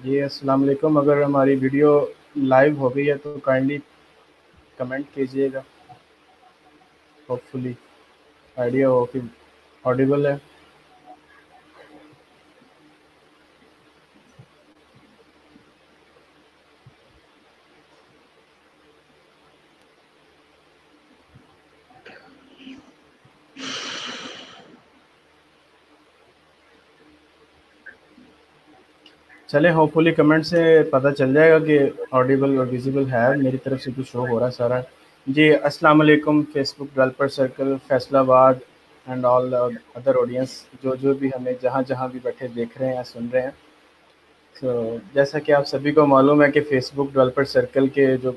जी अस्सलाम वालेकुम। अगर हमारी वीडियो लाइव हो गई है तो काइंडली कमेंट कीजिएगा। होपफुली आइडिया हो कि ऑडिबल है। चले, होपफुली कमेंट से पता चल जाएगा कि ऑडिबल और विजिबल है। मेरी तरफ से तो शो हो रहा है सारा। जी अस्सलाम वालेकुम Facebook developer circle Faisalabad and all other audience, जो जो भी हमें जहाँ जहाँ भी बैठे देख रहे हैं या सुन रहे हैं। तो जैसा कि आप सभी को मालूम है कि फेसबुक डेवलपर सर्कल के जो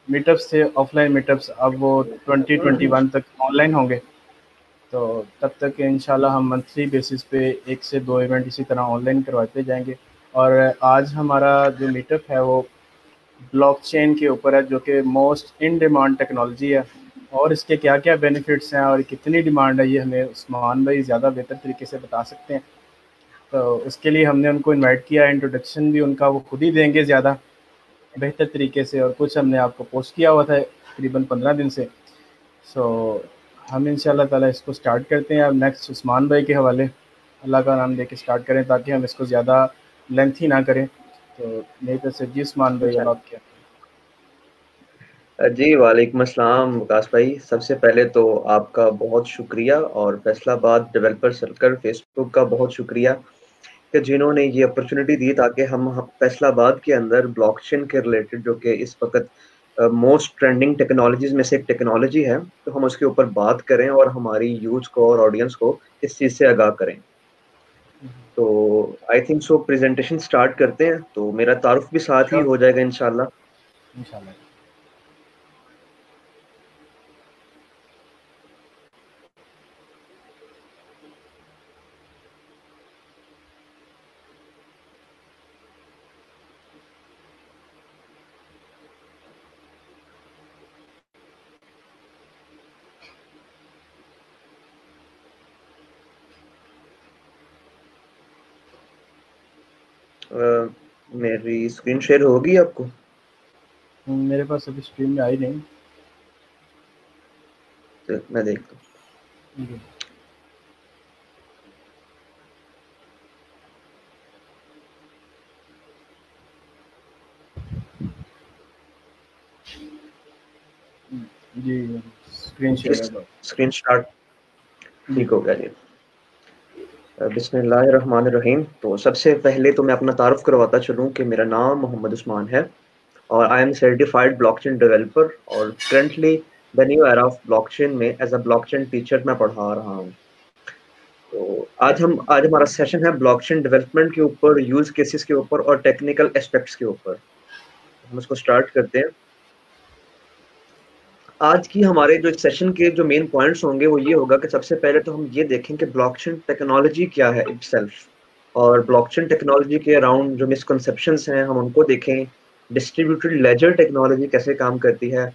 मीटअप्स थे, ऑफलाइन मीटअप्स, अब वो 2021 तक ऑनलाइन होंगे। तो तब तक इंशाल्लाह हम मंथली बेसिस पे 1 से 2 इवेंट इसी तरह ऑनलाइन करवाते जाएंगे। और आज हमारा जो मीटअप है वो ब्लॉकचेन के ऊपर है, जो कि मोस्ट इन डिमांड टेक्नोलॉजी है। और इसके क्या क्या बेनिफिट्स हैं और कितनी डिमांड है, ये हमें उस्मान भाई ज़्यादा बेहतर तरीके से बता सकते हैं। तो उसके लिए हमने उनको इनवाइट किया। इंट्रोडक्शन भी उनका वो खुद ही देंगे ज़्यादा बेहतर तरीके से, और कुछ हमने आपको पोस्ट किया हुआ था तकरीबन 15 दिन से। सो हम इंशाल्लाह ताला इसको स्टार्ट करते हैं। अब नेक्स्ट उस्मान भाई के हवाले अल्लाह का नाम लेके स्टार्ट करें ताकि हम इसको ज़्यादा लेंथी ना करें। तो मेरी तरफ से जी उस्मान भाई, अब आप क्या। जी वालेकुम अस्सलाम विकास भाई। सबसे पहले तो आपका बहुत शुक्रिया और फैसलाबाद डेवलपर सर्कल फेसबुक का बहुत शुक्रिया कि जिन्होंने ये अपॉर्चुनिटी दी ताकि हम फैसलाबाद के अंदर ब्लॉकचेन के रिलेटेड, जो कि इस वक्त मोस्ट ट्रेंडिंग टेक्नोलॉजीज में से एक टेक्नोलॉजी है, तो हम उसके ऊपर बात करें और हमारी यूथ को और ऑडियंस को इस चीज़ से आगाह करें। तो I think so presentation start करते हैं, तो मेरा तारुफ भी साथ ही श्योर, हो जाएगा इंशाल्लाह। इंशाल्लाह। मेरी स्क्रीन शेयर होगी आपको? मेरे पास अभी स्क्रीन में आई नहीं। तो मैं देखता हूँ। जी जी, स्क्रीन शेयर किस है तो। स्क्रीन स्टार्ट जी ठीक हो गया जी। बिस्मिल्लाहिर्रहमानिर्रहीम। तो सबसे पहले तो मैं अपना तारुफ करवाता चलूँ कि मेरा नाम मोहम्मद उस्मान है और I am certified blockchain developer, और currently the new era of blockchain में एज अ ब्लॉकचेन टीचर मैं पढ़ा रहा हूँ। तो आज हमारा सेशन है ब्लॉकचेन डेवलपमेंट के ऊपर, यूज केसेस के ऊपर और टेक्निकल एस्पेक्ट्स के ऊपर। हम इसको स्टार्ट करते हैं। आज की हमारे जो सेशन के जो मेन पॉइंट्स होंगे वो ये होगा कि सबसे पहले तो हम ये देखें कि ब्लॉकचेन टेक्नोलॉजी क्या है इटसेल्फ, और ब्लॉकचेन टेक्नोलॉजी के अराउंड जो मिसकंसेप्शंस हैं हम उनको देखें। डिस्ट्रीब्यूटेड लेजर टेक्नोलॉजी कैसे काम करती है,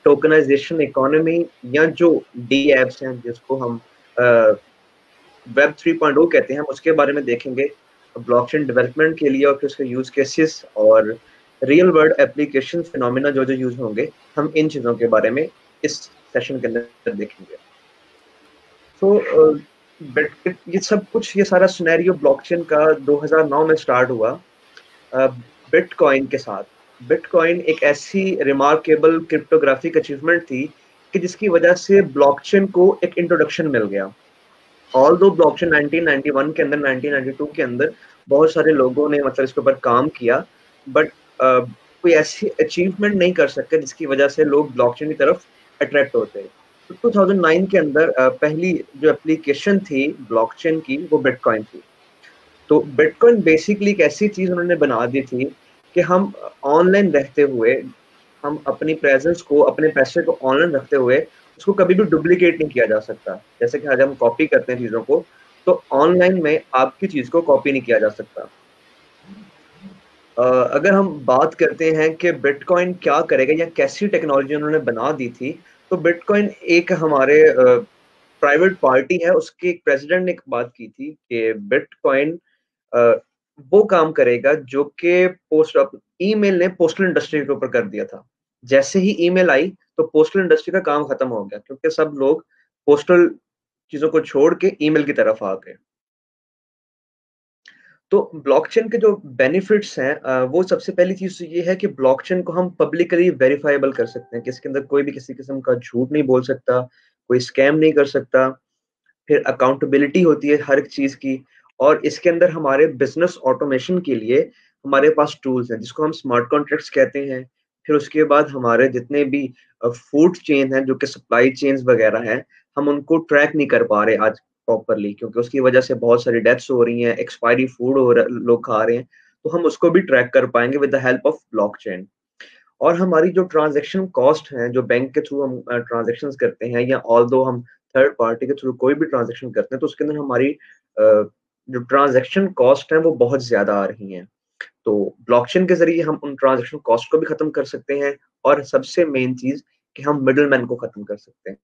टोकनाइजेशन इकोनॉमी या जो डी एप्स हैं जिसको हम वेब 3.0 कहते हैं, हम उसके बारे में देखेंगे ब्लॉकचेन डेवलपमेंट के लिए, और फिर उसके यूज केसेस और रियल वर्ल्ड एप्लीकेशन फिनोमिना जो जो यूज होंगे, हम इन चीजों के बारे में इस सेशन के अंदर देखेंगे। तो ये सब कुछ, ये सारा सिनेरियो ब्लॉकचेन का 2009 में स्टार्ट हुआ बिटकॉइन के साथ। बिटकॉइन एक ऐसी रिमार्केबल क्रिप्टोग्राफिक अचीवमेंट थी कि जिसकी वजह से ब्लॉकचेन को एक इंट्रोडक्शन मिल गया। ऑल दो ब्लॉकचेन 1991 के अंदर, 1992 के अंदर बहुत सारे लोगों ने मतलब इसके ऊपर काम किया, बट कोई ऐसी अचीवमेंट नहीं कर सकते जिसकी वजह से लोग ब्लॉकचेन की तरफ अट्रैक्ट होते हैं। तो 2009 के अंदर पहली जो एप्लीकेशन थी ब्लॉकचेन की वो बिटकॉइन थी। तो बिटकॉइन बेसिकली एक ऐसी चीज उन्होंने बना दी थी कि हम ऑनलाइन रहते हुए, हम अपनी प्रेजेंस को, अपने पैसे को ऑनलाइन रखते हुए उसको कभी भी डुप्लीकेट नहीं किया जा सकता। जैसे कि आज हम कॉपी करते हैं चीजों को, तो ऑनलाइन में आपकी चीज को कॉपी नहीं किया जा सकता। अगर हम बात करते हैं कि बिटकॉइन क्या करेगा या कैसी टेक्नोलॉजी उन्होंने बना दी थी, तो बिटकॉइन एक हमारे प्राइवेट पार्टी है, उसके एक प्रेसिडेंट ने एक बात की थी कि बिटकॉइन वो काम करेगा जो कि पोस्ट ईमेल ने पोस्टल इंडस्ट्री के ऊपर कर दिया था। जैसे ही ईमेल आई तो पोस्टल इंडस्ट्री का काम खत्म हो गया, क्योंकि सब लोग पोस्टल चीजों को छोड़ के ईमेल की तरफ आ गए। तो ब्लॉकचेन के जो बेनिफिट्स हैं, वो सबसे पहली चीज तो ये है कि ब्लॉकचेन को हम पब्लिकली वेरीफाइबल कर सकते हैं, कि इसके अंदर कोई भी किसी किस्म का झूठ नहीं बोल सकता, कोई स्कैम नहीं कर सकता। फिर अकाउंटेबिलिटी होती है हर एक चीज की। और इसके अंदर हमारे बिजनेस ऑटोमेशन के लिए हमारे पास टूल्स हैं जिसको हम स्मार्ट कॉन्ट्रैक्ट्स कहते हैं। फिर उसके बाद हमारे जितने भी फूड चेन हैं, जो कि सप्लाई चेन्स वगैरह हैं, हम उनको ट्रैक नहीं कर पा रहे आज प्रॉपरली, क्योंकि उसकी वजह से बहुत सारी डेथ्स हो रही हैं, एक्सपायरी फूड हो रहा लोग खा रहे हैं। तो हम उसको भी ट्रैक कर पाएंगे with the help of blockchain. और हमारी जो ट्रांजैक्शन कॉस्ट है, जो बैंक के थ्रू हम ट्रांजैक्शन करते हैं, या ऑल दो हम थर्ड पार्टी के थ्रू कोई भी ट्रांजैक्शन करते हैं, तो उसके अंदर हमारी जो ट्रांजैक्शन कॉस्ट है वो बहुत ज्यादा आ रही हैं। तो ब्लॉकचेन के जरिए हम उन ट्रांजैक्शन कॉस्ट को भी खत्म कर सकते हैं, और सबसे मेन चीज कि हम मिडल मैन को खत्म कर सकते हैं।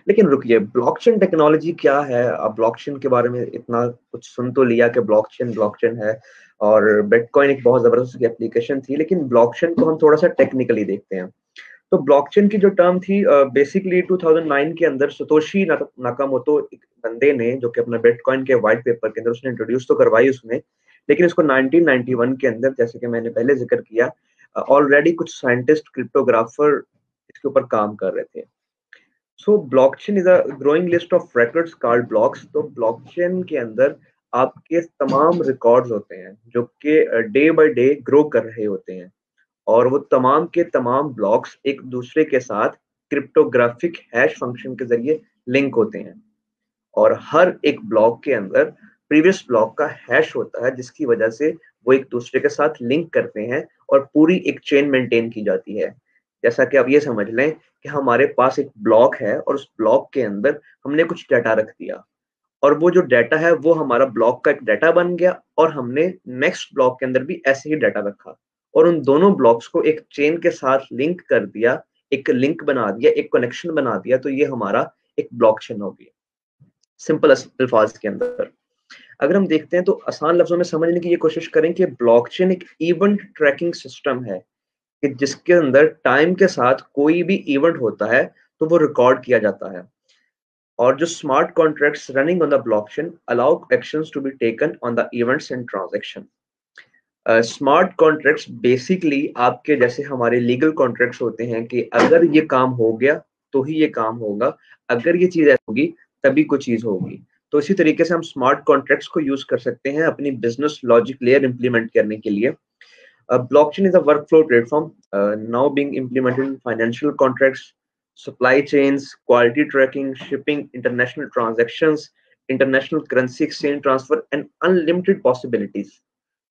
लेकिन रुकिए, ब्लॉकचेन टेक्नोलॉजी क्या है? अब ब्लॉकचेन के बारे में इतना कुछ सुन तो लिया कि ब्लॉकचेन ब्लॉकचेन है, और बिटकॉइन एक बहुत जबरदस्त एप्लीकेशन थी, लेकिन ब्लॉकचेन को हम थोड़ा सा टेक्निकली देखते हैं। तो ब्लॉकचेन की जो टर्म थी, बेसिकली 2009 के अंदर सतोशी नाकामोटो एक बंदे ने, जो कि अपना बिटकॉइन के व्हाइट पेपर के अंदर उसने इंट्रोड्यूस तो करवाई उसने, लेकिन इसको 1991 के अंदर, जैसे कि मैंने पहले जिक्र किया, ऑलरेडी कुछ साइंटिस्ट क्रिप्टोग्राफर इसके ऊपर काम कर रहे थे। So blockchain is a growing list of records called blocks. तो ब्लॉकचेन के अंदर आपके तमाम रिकॉर्ड्स होते हैं जो कि डे बाय डे ग्रो कर रहे होते हैं, और वो तमाम के तमाम ब्लॉक्स एक दूसरे के साथ क्रिप्टोग्राफिक हैश फंक्शन के जरिए लिंक होते हैं। और हर एक ब्लॉक के अंदर प्रीवियस ब्लॉक का हैश होता है, जिसकी वजह से वो एक दूसरे के साथ लिंक करते हैं और पूरी एक चेन मेंटेन की जाती है। जैसा कि आप ये समझ लें कि हमारे पास एक ब्लॉक है, और उस ब्लॉक के अंदर हमने कुछ डाटा रख दिया, और वो जो डाटा है वो हमारा ब्लॉक का एक डाटा बन गया, और हमने नेक्स्ट ब्लॉक के अंदर भी ऐसे ही डाटा रखा, और उन दोनों ब्लॉक्स को एक चेन के साथ लिंक कर दिया, एक लिंक बना दिया, एक कनेक्शन बना दिया। तो ये हमारा एक ब्लॉकचेन हो गया, सिंपल अल्फाज के अंदर। अगर हम देखते हैं तो आसान लफ्जों में समझने की ये कोशिश करें कि ब्लॉकचेन एक इवेंट ट्रैकिंग सिस्टम है, कि जिसके अंदर टाइम के साथ कोई भी इवेंट होता है तो वो रिकॉर्ड किया जाता है। और जो smart contracts running on the blockchain allow actions to be taken on the events and transaction. Smart contracts basically आपके जैसे हमारे लीगल कॉन्ट्रैक्ट्स होते हैं, कि अगर ये काम हो गया तो ही ये काम होगा, अगर ये चीज ऐसी होगी तभी कोई चीज होगी। तो इसी तरीके से हम स्मार्ट कॉन्ट्रैक्ट्स को यूज कर सकते हैं अपनी बिजनेस लॉजिक लेयर इंप्लीमेंट करने के लिए। Blockchain is a workflow platform now being implemented in financial contracts, supply chains, quality tracking, shipping, international transactions, international currency exchange transfer, and unlimited possibilities.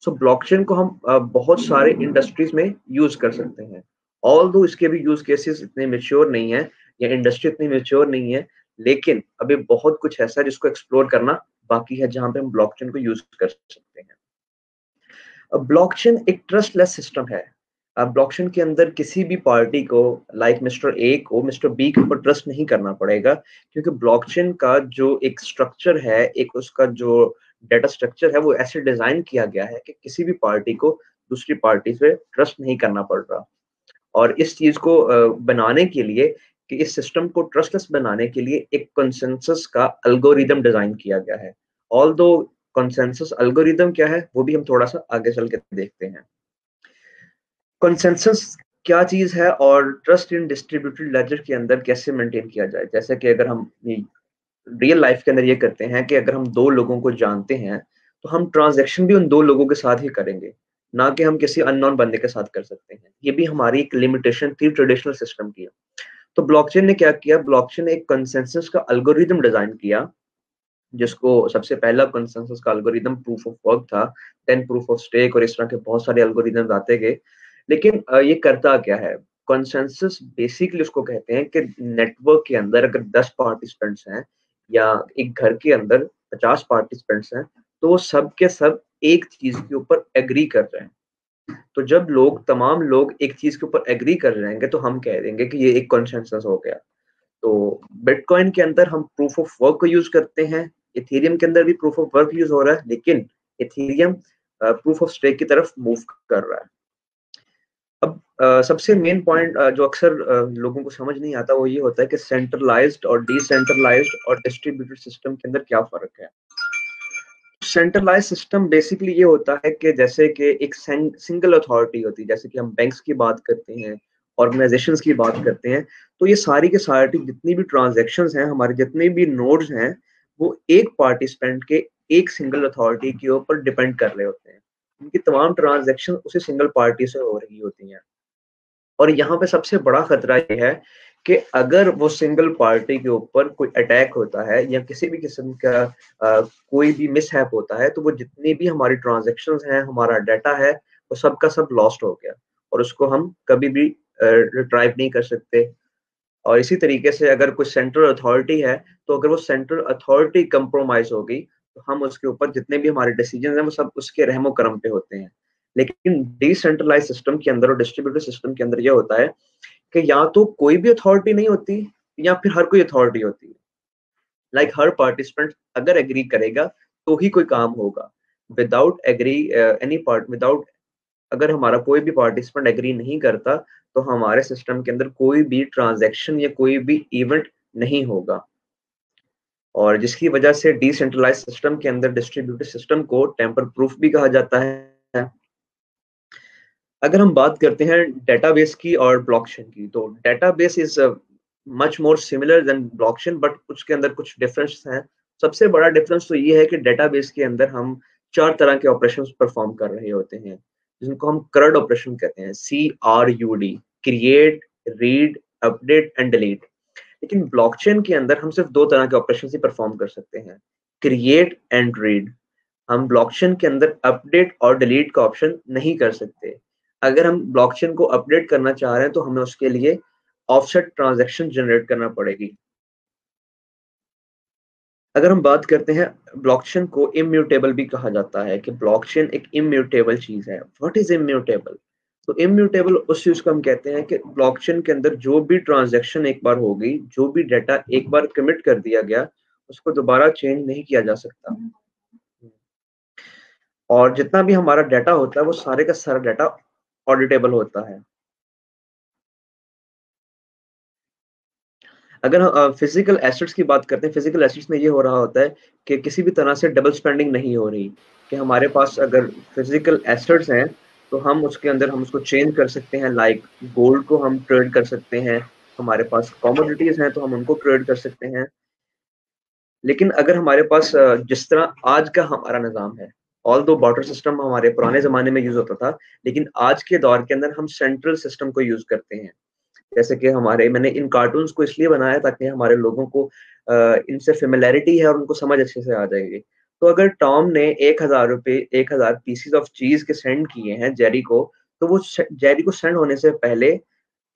So blockchain को हम बहुत सारे industries में use कर सकते हैं। ऑल दो इसके भी यूज केसेस इतने मेच्योर नहीं है, या इंडस्ट्री इतनी मेच्योर नहीं है, लेकिन अभी बहुत कुछ ऐसा है जिसको एक्सप्लोर करना बाकी है, जहां पे हम ब्लॉकचेन को यूज कर सकते हैं। ब्लॉकचेन एक ट्रस्टलेस सिस्टम है। ब्लॉकचेन के अंदर किसी भी पार्टी को, लाइक मिस्टर ए को मिस्टर बी के ऊपर ट्रस्ट नहीं करना पड़ेगा, क्योंकि ब्लॉकचेन का जो एक स्ट्रक्चर है, एक उसका जो डाटा स्ट्रक्चर है, वो ऐसे डिजाइन किया गया है कि किसी भी पार्टी को दूसरी पार्टी से ट्रस्ट नहीं करना पड़ रहा। और इस चीज को बनाने के लिए, कि इस सिस्टम को ट्रस्टलेस बनाने के लिए एक कंसेंसस का एल्गोरिदम डिजाइन किया गया है। ऑल दो कंसेंसस एल्गोरिदम क्या है वो भी हम थोड़ा सा आगे चल के देखते हैं। कंसेंसस क्या चीज है, और ट्रस्ट इन डिस्ट्रीब्यूटेड लेजर के अंदर कैसे मेंटेन किया जाए। जैसे कि अगर हम रियल लाइफ के अंदर ये करते हैं कि अगर हम दो लोगों को जानते हैं, तो हम ट्रांजैक्शन भी उन दो लोगों के साथ ही करेंगे, ना कि हम किसी अननोन बंदे के साथ कर सकते हैं। ये भी हमारी एक लिमिटेशन थी ट्रेडिशनल सिस्टम की। तो ब्लॉकचेन ने क्या किया? ब्लॉकचेन ने एक कंसेंसस का एल्गोरिदम डिजाइन किया, जिसको सबसे पहला कंसेंसस का एल्गोरिदम प्रूफ ऑफ वर्क था, देन प्रूफ ऑफ स्टेक, और इस तरह के बहुत सारे एल्गोरिदम्स आते गए। लेकिन ये करता क्या है? कंसेंसस बेसिकली उसको कहते हैं कि नेटवर्क के अंदर अगर 10 पार्टिसिपेंट्स हैं, या एक घर के अंदर 50 पार्टिसिपेंट्स हैं, तो वो सब के सब एक चीज के ऊपर एग्री कर रहे हैं। तो जब तमाम लोग एक चीज के ऊपर एग्री कर जाएंगे, तो हम कह देंगे कि ये एक कंसेंसस हो गया। तो बिटकॉइन के अंदर हम प्रूफ ऑफ वर्क को यूज करते हैं, इथेरियम के अंदर भी प्रूफ ऑफ वर्क यूज हो रहा है, लेकिन इथेरियम प्रूफ ऑफ स्टेक की तरफ मूव कर रहा है। अब सबसे मेन पॉइंट जो अक्सर लोगों को समझ नहीं आता वो ये होता है कि सेंट्रलाइज्ड और डिसेंट्रलाइज्ड और डिस्ट्रीब्यूटेड सिस्टम के अंदर क्या फर्क है। सेंट्रलाइज सिस्टम बेसिकली ये होता है कि जैसे कि एक सिंगल अथॉरिटी होती है, जैसे कि हम बैंक्स की बात करते हैं, ऑर्गेनाइजेशंस की बात करते हैं, तो ये सारी के सारी जितनी भी ट्रांजैक्शंस हैं, हमारे जितने भी नोड्स हैं, वो एक पार्टिसिपेंट के एक सिंगल अथॉरिटी के ऊपर डिपेंड कर रहे होते हैं। उनकी तमाम ट्रांजैक्शन उसी सिंगल पार्टी से हो रही होती हैं। और यहाँ पे सबसे बड़ा खतरा ये है कि अगर वो सिंगल पार्टी के ऊपर कोई अटैक होता है या किसी भी किस्म का कोई भी मिसहैप होता है, तो वो जितनी भी हमारी ट्रांजैक्शंस हैं, हमारा डाटा है, वो सब का सब लॉस्ट हो गया और उसको हम कभी भी रिट्राइव नहीं कर सकते। और इसी तरीके से अगर कोई सेंट्रल अथॉरिटी है, तो अगर वो सेंट्रल अथॉरिटी कंप्रोमाइज हो गई, तो हम उसके ऊपर जितने भी हमारे डिसीजन हैं, वो सब उसके रहमो करम पे होते हैं। लेकिन डिसेंट्रलाइज सिस्टम के अंदर और डिस्ट्रीब्यूटेड सिस्टम के अंदर ये होता है कि या तो कोई भी अथॉरिटी नहीं होती या फिर हर कोई अथॉरिटी होती है। लाइक हर पार्टिसिपेंट अगर एग्री करेगा तो ही कोई काम होगा। Without agree any part without अगर हमारा कोई भी पार्टिसिपेंट एग्री नहीं करता, तो हमारे सिस्टम के अंदर कोई भी ट्रांजैक्शन या कोई भी इवेंट नहीं होगा। और जिसकी वजह से डिसेंट्रलाइज सिस्टम के अंदर डिस्ट्रीब्यूटेड सिस्टम को टेम्पर प्रूफ भी कहा जाता है। अगर हम बात करते हैं डेटाबेस की और ब्लॉकचेन की, तो database is much more similar than blockchain, but उसके अंदर कुछ डिफरेंस हैं। सबसे बड़ा डिफरेंस तो ये है कि डेटाबेस के अंदर हम 4 तरह के ऑपरेशंस परफॉर्म कर रहे होते हैं, जिनको हम CRUD ऑपरेशन कहते हैं, CRUD, create, read, update and delete. लेकिन ब्लॉकचेन के अंदर हम सिर्फ 2 तरह के ऑपरेशन ही परफॉर्म कर सकते हैं, क्रिएट एंड रीड। हम ब्लॉकचेन के अंदर अपडेट और डिलीट का ऑप्शन नहीं कर सकते। अगर हम ब्लॉकचेन को अपडेट करना चाह रहे हैं, तो हमें उसके लिए ऑफसेट ट्रांजैक्शन जनरेट करना पड़ेगी। अगर हम बात करते हैं, ब्लॉकचेन को इम्यूटेबल भी कहा जाता है कि ब्लॉकचेन एक इम्यूटेबल चीज है। What is immutable? तो इम्यूटेबल उस चीज को हम कहते हैं कि ब्लॉकचेन के अंदर जो भी ट्रांजैक्शन एक बार हो गई, जो भी डाटा एक बार कमिट कर दिया गया, उसको दोबारा चेंज नहीं किया जा सकता। और जितना भी हमारा डाटा होता है, वो सारे का सारा डाटा ऑडिटेबल होता है। अगर हम फिजिकल एसेट्स की बात करते हैं, फिजिकल एसेट्स में ये हो रहा होता है कि किसी भी तरह से डबल स्पेंडिंग नहीं हो रही, कि हमारे पास अगर फिजिकल एसेट्स हैं, तो हम उसके अंदर हम उसको चेंज कर सकते हैं। लाइक गोल्ड को हम ट्रेड कर सकते हैं, हमारे पास कमोडिटीज हैं तो हम उनको ट्रेड कर सकते हैं। लेकिन अगर हमारे पास जिस तरह आज का हमारा निज़ाम है, ऑल दो बार्टर सिस्टम हमारे पुराने ज़माने में यूज़ होता था, लेकिन आज के दौर के अंदर हम सेंट्रल सिस्टम को यूज़ करते हैं। जैसे कि मैंने इन कार्टून्स को इसलिए बनाया ताकि हमारे लोगों को इनसे फ़ैमिलियरिटी है और उनको समझ अच्छे से आ जाएगी। तो अगर टॉम ने ₹1000 1000 पीसेस ऑफ चीज़ के सेंड किए हैं जेरी को, तो वो जेरी को सेंड होने से पहले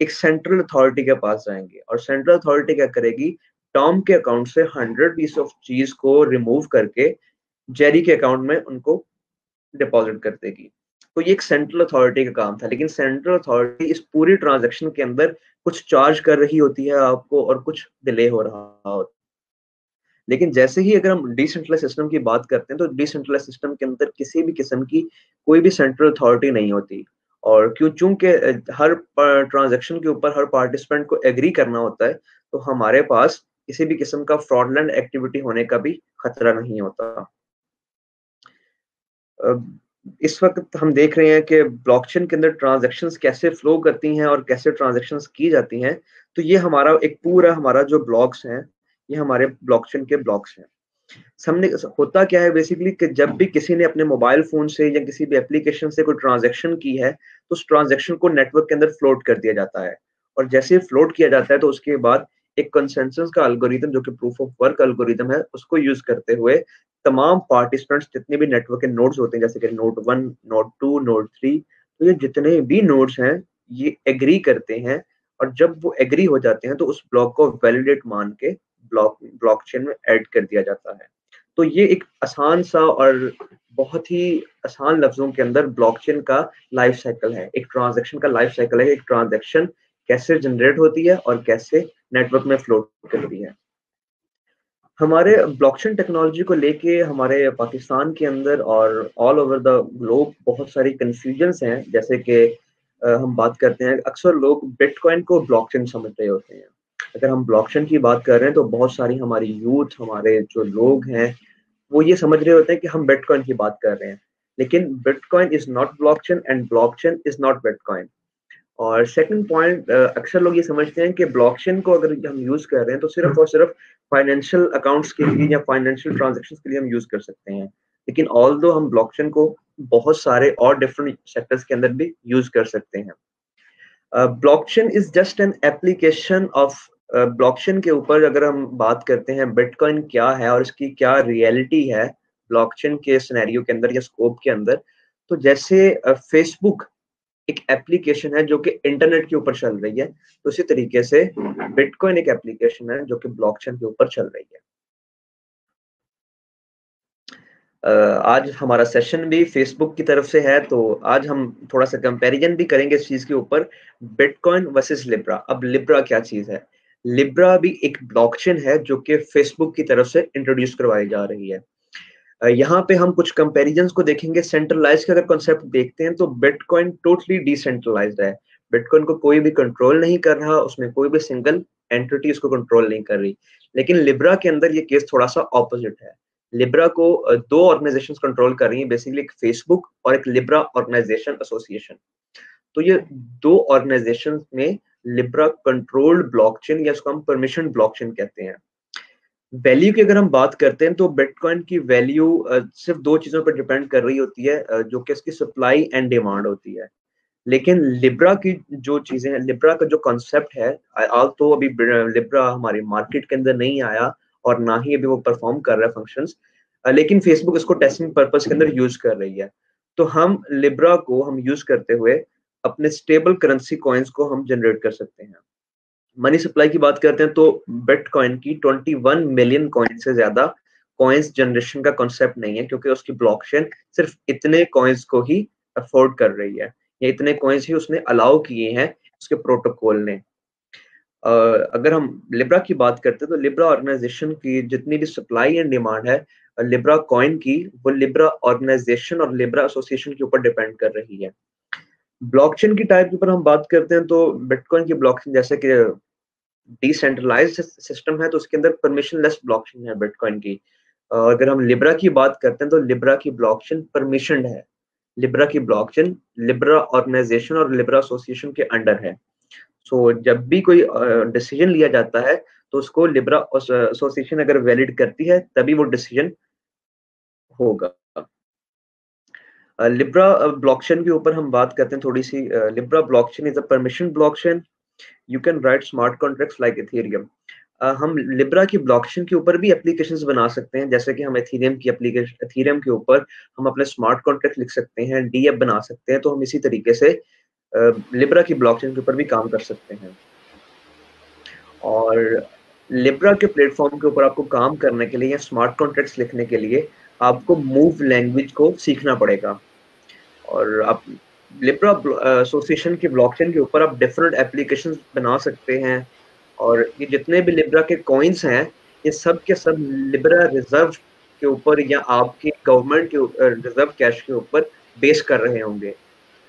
एक सेंट्रल अथॉरिटी के पास जाएंगे और सेंट्रल अथॉरिटी क्या करेगी, टॉम के अकाउंट से 100 पीस ऑफ चीज को रिमूव करके जेरी के अकाउंट में उनको डिपॉजिट कर देगी। तो ये एक सेंट्रल अथॉरिटी का काम था। लेकिन सेंट्रल अथॉरिटी इस पूरी ट्रांजैक्शन के अंदर कुछ चार्ज कर रही होती है आपको और कुछ डिले हो रहा होता है। लेकिन जैसे ही अगर हम डिसेंट्रलाइज सिस्टम की बात करते हैं, तो डिसेंट्रलाइज सिस्टम के अंदर किसी भी किस्म की कोई भी सेंट्रल अथॉरिटी नहीं होती। और चूंकि हर ट्रांजैक्शन के ऊपर हर पार्टिसिपेंट को एग्री करना होता है, तो हमारे पास किसी भी किस्म का फ्रॉडलेंट एक्टिविटी होने का भी खतरा नहीं होता। इस वक्त हम देख रहे हैं कि ब्लॉकचेन के अंदर ट्रांजैक्शंस कैसे फ्लो करती हैं और कैसे ट्रांजैक्शंस की जाती हैं। तो ये हमारा एक पूरा हमारा जो ब्लॉक्स हैं, ये हमारे ब्लॉकचेन के ब्लॉक्स हैं। सामने होता क्या है बेसिकली कि जब भी किसी ने अपने मोबाइल फोन से या किसी भी एप्लीकेशन से कोई ट्रांजैक्शन की है, तो उस ट्रांजैक्शन को नेटवर्क के अंदर फ्लोट कर दिया जाता है। और जैसे ही फ्लोट किया जाता है, तो उसके बाद एक कंसेंसस का एल्गोरिथम, जो कि प्रूफ ऑफ वर्क एल्गोरिथम है, उसको यूज करते हुए तमाम पार्टिसिपेंट्स जितने भी नेटवर्क के नोड्स होते हैं, जैसे कि नोड 1, नोड 2, नोड 3, तो ये जितने भी नोड्स हैं, ये एग्री करते हैं। और जब वो एग्री हो जाते हैं, तो उस ब्लॉक को वैलिडेट मान के ब्लॉकचेन में ऐड कर दिया जाता है। तो ये एक आसान सा और बहुत ही आसान लफ्जों के अंदर ब्लॉकचेन का लाइफ साइकिल है, एक ट्रांजैक्शन का लाइफ साइकिल है, एक ट्रांजैक्शन कैसे जनरेट होती है और कैसे नेटवर्क में फ्लोट करती है। हमारे ब्लॉकचेन टेक्नोलॉजी को लेके हमारे पाकिस्तान के अंदर और ऑल ओवर द ग्लोब बहुत सारी कंफ्यूजन्स हैं। जैसे कि हम बात करते हैं, अक्सर लोग बिटकॉइन को ब्लॉकचेन समझ रहे होते हैं। अगर हम ब्लॉकचेन की बात कर रहे हैं तो बहुत सारी हमारी यूथ, हमारे जो लोग हैं, वो ये समझ रहे होते हैं कि हम बिटकॉइन की बात कर रहे हैं। लेकिन bitcoin is not blockchain and blockchain is not bitcoin. और सेकंड पॉइंट, अक्सर लोग ये समझते हैं कि ब्लॉकचेन को अगर हम यूज कर रहे हैं तो सिर्फ और सिर्फ फाइनेंशियल अकाउंट्स के लिए या फाइनेंशियल ट्रांजैक्शंस के लिए हम यूज कर सकते हैं। लेकिन ऑल्दो हम ब्लॉकचेन को बहुत सारे और डिफरेंट सेक्टर्स के अंदर भी यूज कर सकते हैं। Blockchain is just an application of, blockchain के ऊपर अगर हम बात करते हैं बिटकॉइन क्या है और इसकी क्या रियलिटी है ब्लॉकचेन के सिनेरियो के अंदर या स्कोप के अंदर, तो जैसे फेसबुक एक एप्लीकेशन है जो कि इंटरनेट के ऊपर चल रही है, तो इसी तरीके से बिटकॉइन एक एप्लीकेशन है जो कि ब्लॉकचेन के ऊपर चल रही है। आज हमारा सेशन भी फेसबुक की तरफ से है, तो आज हम थोड़ा सा कंपैरिजन भी करेंगे इस चीज के ऊपर, बिटकॉइन वर्सेस लिब्रा। अब लिब्रा क्या चीज है? लिब्रा भी एक ब्लॉकचेन है जो कि फेसबुक की तरफ से इंट्रोड्यूस करवाई जा रही है। यहाँ पे हम कुछ कंपैरिजंस को देखेंगे। सेंट्रलाइज का अगर कॉन्सेप्ट देखते हैं तो बिटकॉइन टोटली डिसेंट्रलाइज्ड है। बिटकॉइन को कोई भी कंट्रोल नहीं कर रहा, उसमें कोई भी सिंगल एंटिटी उसको कंट्रोल नहीं कर रही। लेकिन लिब्रा के अंदर ये केस थोड़ा सा ऑपोजिट है। लिब्रा को दो ऑर्गेनाइजेशंस कंट्रोल कर रही हैं, बेसिकली एक फेसबुक और एक लिब्रा ऑर्गेनाइजेशन एसोसिएशन। तो ये दो ऑर्गेनाइजेशन में लिब्रा कंट्रोल्ड ब्लॉकचेन या इसको हम परमिशन ब्लॉकचेन कहते हैं। वैल्यू की अगर हम बात करते हैं तो बिटकॉइन की वैल्यू सिर्फ दो चीजों पर डिपेंड कर रही होती है, जो कि इसकी सप्लाई एंड डिमांड होती है। लेकिन लिब्रा की जो चीजें हैं, लिब्रा का जो कॉन्सेप्ट है, आज तो अभी लिब्रा हमारी मार्केट के अंदर नहीं आया और ना ही अभी वो परफॉर्म कर रहा है फंक्शंस, लेकिन फेसबुक इसको टेस्टिंग पर्पस के अंदर यूज कर रही है। तो हम लिब्रा को हम यूज करते हुए अपने स्टेबल करेंसी कॉइन्स को हम जनरेट कर सकते हैं। मनी सप्लाई की बात करते हैं तो बिटकॉइन की 21 मिलियन कॉइन से ज्यादा कॉइन्स जनरेशन का कॉन्सेप्ट नहीं है, क्योंकि उसकी ब्लॉकचेन सिर्फ इतने कॉइन्स को ही अफोर्ड कर रही है, या इतने कॉइन्स ही उसने अलाउ किए हैं उसके प्रोटोकॉल ने। अगर हम लिब्रा की बात करते हैं तो लिब्रा ऑर्गेनाइजेशन की जितनी भी सप्लाई एंड डिमांड है लिब्रा कॉइन की, वो लिब्रा ऑर्गेनाइजेशन और लिब्रा एसोसिएशन के ऊपर डिपेंड कर रही है। ब्लॉकचेन की टाइप के ऊपर हम बात करते हैं तो बिटकॉइन की ब्लॉकचेन जैसे कि डिसेंट्रलाइज्ड सिस्टम है, तो उसके अंदर परमिशन लेस ब्लॉकचेन है बिटकॉइन की। अगर हम लिब्रा की बात करते हैं तो लिब्रा की ब्लॉकचेन परमिशनड है। लिब्रा की ब्लॉकचेन लिब्रा ऑर्गेनाइजेशन और लिब्रा एसोसिएशन के अंडर है। सो जब भी कोई डिसीजन लिया जाता है तो उसको लिब्रा एसोसिएशन अगर वैलिड करती है तभी वो डिसीजन होगा। लिब्रा ब्लॉकचेन के ऊपर हम बात करते हैं थोड़ी सी। Libra blockchain is a permission blockchain. You can write smart contracts like Ethereum. हम लिब्रा की ब्लॉकचेन के ऊपर भी एप्लीकेशंस बना सकते हैं, जैसे कि हम एथेरियम की एप्लीकेशन, एथेरियम के ऊपर हम अपने स्मार्ट कॉन्ट्रैक्ट लिख सकते हैं, डीएप बना सकते हैं। तो हम इसी तरीके से लिब्रा की ब्लॉकचेन के ऊपर भी काम कर सकते हैं। और लिब्रा के प्लेटफॉर्म के ऊपर आपको काम करने के लिए या स्मार्ट कॉन्ट्रैक्ट्स लिखने के लिए आपको मूव लैंग्वेज को सीखना पड़ेगा। और आप लिब्रा एसोसिएशन की ब्लॉकचेन के ऊपर आप डिफरेंट एप्लीकेशंस बना सकते हैं। और ये जितने भी लिब्रा के कॉइन्स हैं, ये सब के सब लिब्रा रिजर्व के ऊपर या आपके गवर्नमेंट के रिजर्व कैश के ऊपर बेस कर रहे होंगे।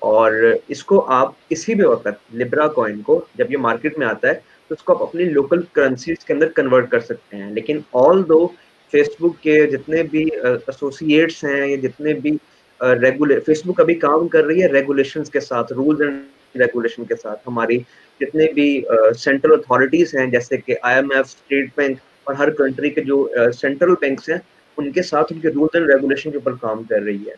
और इसको आप किसी भी वक्त लिब्रा कॉइन को जब ये मार्केट में आता है तो उसको आप अपनी लोकल करेंसीज के अंदर कन्वर्ट कर सकते हैं। लेकिन ऑल दो फेसबुक के जितने भी एसोसिएट्स हैं या जितने भी फेसबुक अभी काम कर रही है रेगुलेशंस के साथ, रूल्स एंड रेगुलेशन के साथ। हमारी जितने भी सेंट्रल अथॉरिटीज हैं जैसे कि IMF, स्टेट बैंक और हर कंट्री के जो सेंट्रल बैंक्स हैं, उनके साथ उनके रूल्स एंड रेगुलेशन के ऊपर काम कर रही है।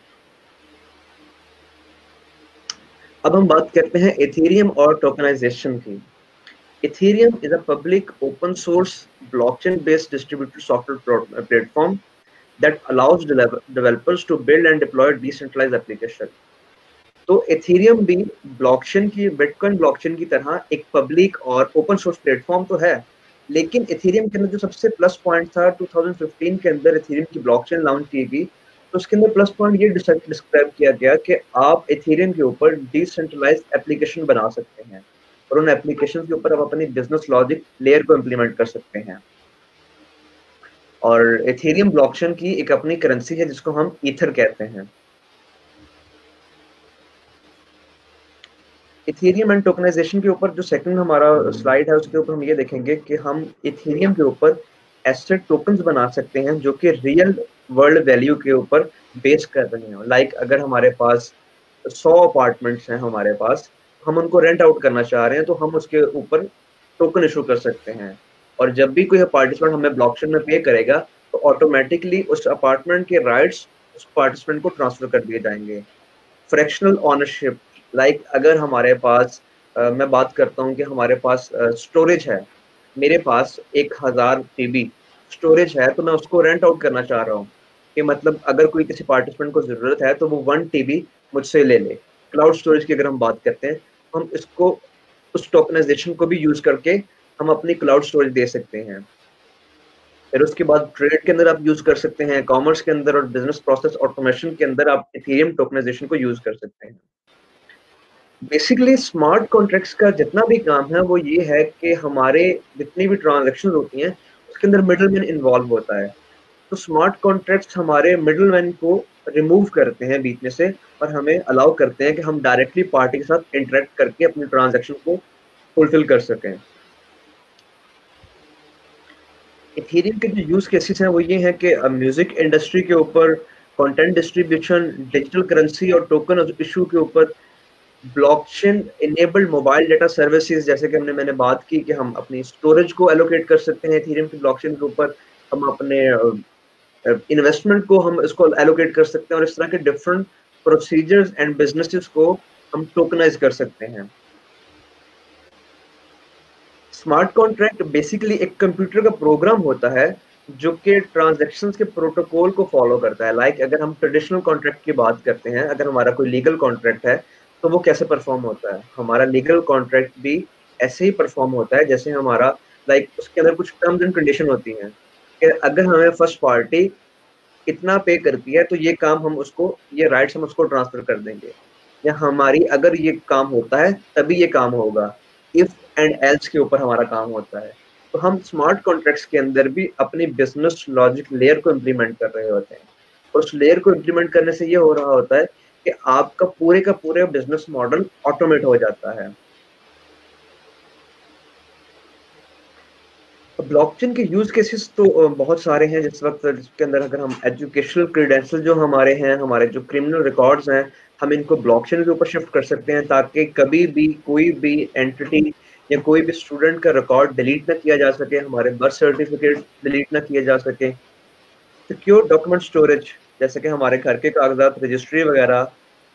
अब हम बात करते हैं एथेरियम और टोकनाइजेशन की। Ethereum is a public open source blockchain based distributed software platform that allows developers to build and deploy decentralized application. तो Ethereum भी ब्लॉकचेन की, बिटकॉइन ब्लॉकचेन की तरह एक पब्लिक और ओपन सोर्स प्लेटफॉर्म तो है, लेकिन Ethereum के अंदर जो सबसे प्लस पॉइंट था 2015 के अंदर Ethereum की ब्लॉकचेन लॉन्च की गई, तो उसके अंदर प्लस पॉइंट ये डिस्क्राइब किया गया कि आप Ethereum के ऊपर डिसेंट्रलाइज्ड एप्लीकेशन बना सकते हैं और उन एप्लीकेशन के ऊपर आप अपनी बिजनेस लॉजिक लेयर को इम्प्लीमेंट कर सकते हैं। और इथेरियम ब्लॉकचेन की एक अपनी करेंसी है जिसको हम ईथर कहते हैं। इथेरियम एंड टोकनाइजेशन के ऊपर जो सेकंड हमारा स्लाइड है उसके ऊपर हम ये देखेंगे कि हम इथेरियम के ऊपर एसेट टोकन्स बना सकते हैं जो कि रियल वर्ल्ड वैल्यू के ऊपर बेस कर रहे हैं। लाइक अगर हमारे पास 100 अपार्टमेंट्स हैं हमारे पास, हम उनको रेंट आउट करना चाह रहे हैं तो हम उसके ऊपर टोकन इशू कर सकते हैं, और जब भी कोई पार्टिसिपेंट हमें ब्लॉकचेन में पे करेगा तो ऑटोमेटिकली उस अपार्टमेंट के राइट्स उस पार्टिसिपेंट को ट्रांसफर कर दिए जाएंगे। फ्रैक्शनल ओनरशिप, लाइक अगर हमारे पास मैं बात करता हूँ कि हमारे पास स्टोरेज है, मेरे पास 1000 TB स्टोरेज है, तो मैं उसको रेंट आउट करना चाह रहा हूँ कि मतलब अगर कोई किसी पार्टिसिपेंट को जरूरत है तो वो 1 TB मुझसे ले ले। क्लाउड स्टोरेज की अगर हम बात करते हैं, हम इसको उस टोकनाइजेशन को भी यूज करके हम अपनी क्लाउड स्टोरेज दे सकते हैं। फिर उसके बाद ट्रेड के अंदर आप यूज कर सकते हैं, कॉमर्स के अंदर और बिजनेस प्रोसेस ऑटोमेशन के अंदर आप इथेरियम टोकनाइजेशन को यूज कर सकते हैं। बेसिकली स्मार्ट कॉन्ट्रैक्ट्स का जितना भी काम है वो ये है कि हमारे जितनी भी ट्रांजैक्शन होती हैं उसके अंदर मिडलमैन इन्वॉल्व होता है। तो स्मार्ट कॉन्ट्रैक्ट्स हमारे मिडलमैन को रिमूव करते हैं बीच में से, और हमें अलाउ करते हैं कि हम डायरेक्टली पार्टी के साथ इंटरेक्ट करके अपनी ट्रांजैक्शन को फुलफिल कर सकें। इथेरियम के जो यूज केसेस हैं वो ये हैं कि म्यूजिक इंडस्ट्री के ऊपर, कंटेंट डिस्ट्रीब्यूशन, डिजिटल करेंसी और टोकन इशू के ऊपर, blockchain enabled mobile data services, जैसे कि मैंने बात की कि हम अपनी स्टोरेज को एलोकेट कर सकते हैं इथेरियम की ब्लॉकचेन के ऊपर, हम अपने इन्वेस्टमेंट को हम इसको एलोकेट कर सकते हैं, और इस तरह के डिफरेंट प्रोसीजर्स एंड बिजनेसेस को हम टोकनाइज कर सकते हैं। स्मार्ट कॉन्ट्रैक्ट बेसिकली एक कंप्यूटर का प्रोग्राम होता है जो कि ट्रांजैक्शंस के प्रोटोकॉल को फॉलो करता है। लाइक अगर हम ट्रेडिशनल कॉन्ट्रैक्ट की बात करते हैं, अगर हमारा कोई लीगल कॉन्ट्रैक्ट है तो वो कैसे परफॉर्म होता है, हमारा लीगल कॉन्ट्रैक्ट भी ऐसे ही परफॉर्म होता है जैसे हमारा, लाइक उसके अंदर कुछ टर्म्स एंड कंडीशन होती हैं कि अगर हमें फर्स्ट पार्टी इतना पे करती है तो ये काम हम उसको, ये राइट्स हम उसको ट्रांसफर कर देंगे, या हमारी अगर ये काम होता है तभी ये काम होगा, इफ एंड एल्स के ऊपर हमारा काम होता है। तो हम स्मार्ट कॉन्ट्रैक्ट्स के अंदर भी अपनी बिजनेस लॉजिक लेयर को इम्प्लीमेंट कर रहे होते हैं, और उस लेयर को इम्प्लीमेंट करने से ये हो रहा होता है कि आपका पूरे का पूरे बिजनेस मॉडल ऑटोमेट हो जाता है। ब्लॉकचेन के यूज केसेस तो बहुत सारे हैं जिस वक्त, जिसके अंदर अगर हम एजुकेशनल क्रेडेंशियल जो हमारे हैं, हमारे जो क्रिमिनल रिकॉर्ड्स हैं, हम इनको ब्लॉकचेन के ऊपर शिफ्ट कर सकते हैं ताकि कभी भी कोई भी एंटिटी या कोई भी स्टूडेंट का रिकॉर्ड डिलीट ना किया जा सके, हमारे बर्थ सर्टिफिकेट डिलीट ना किए जा सके। सिक्योर डॉक्यूमेंट स्टोरेज, जैसे कि हमारे घर के कागजात, रजिस्ट्री वगैरह,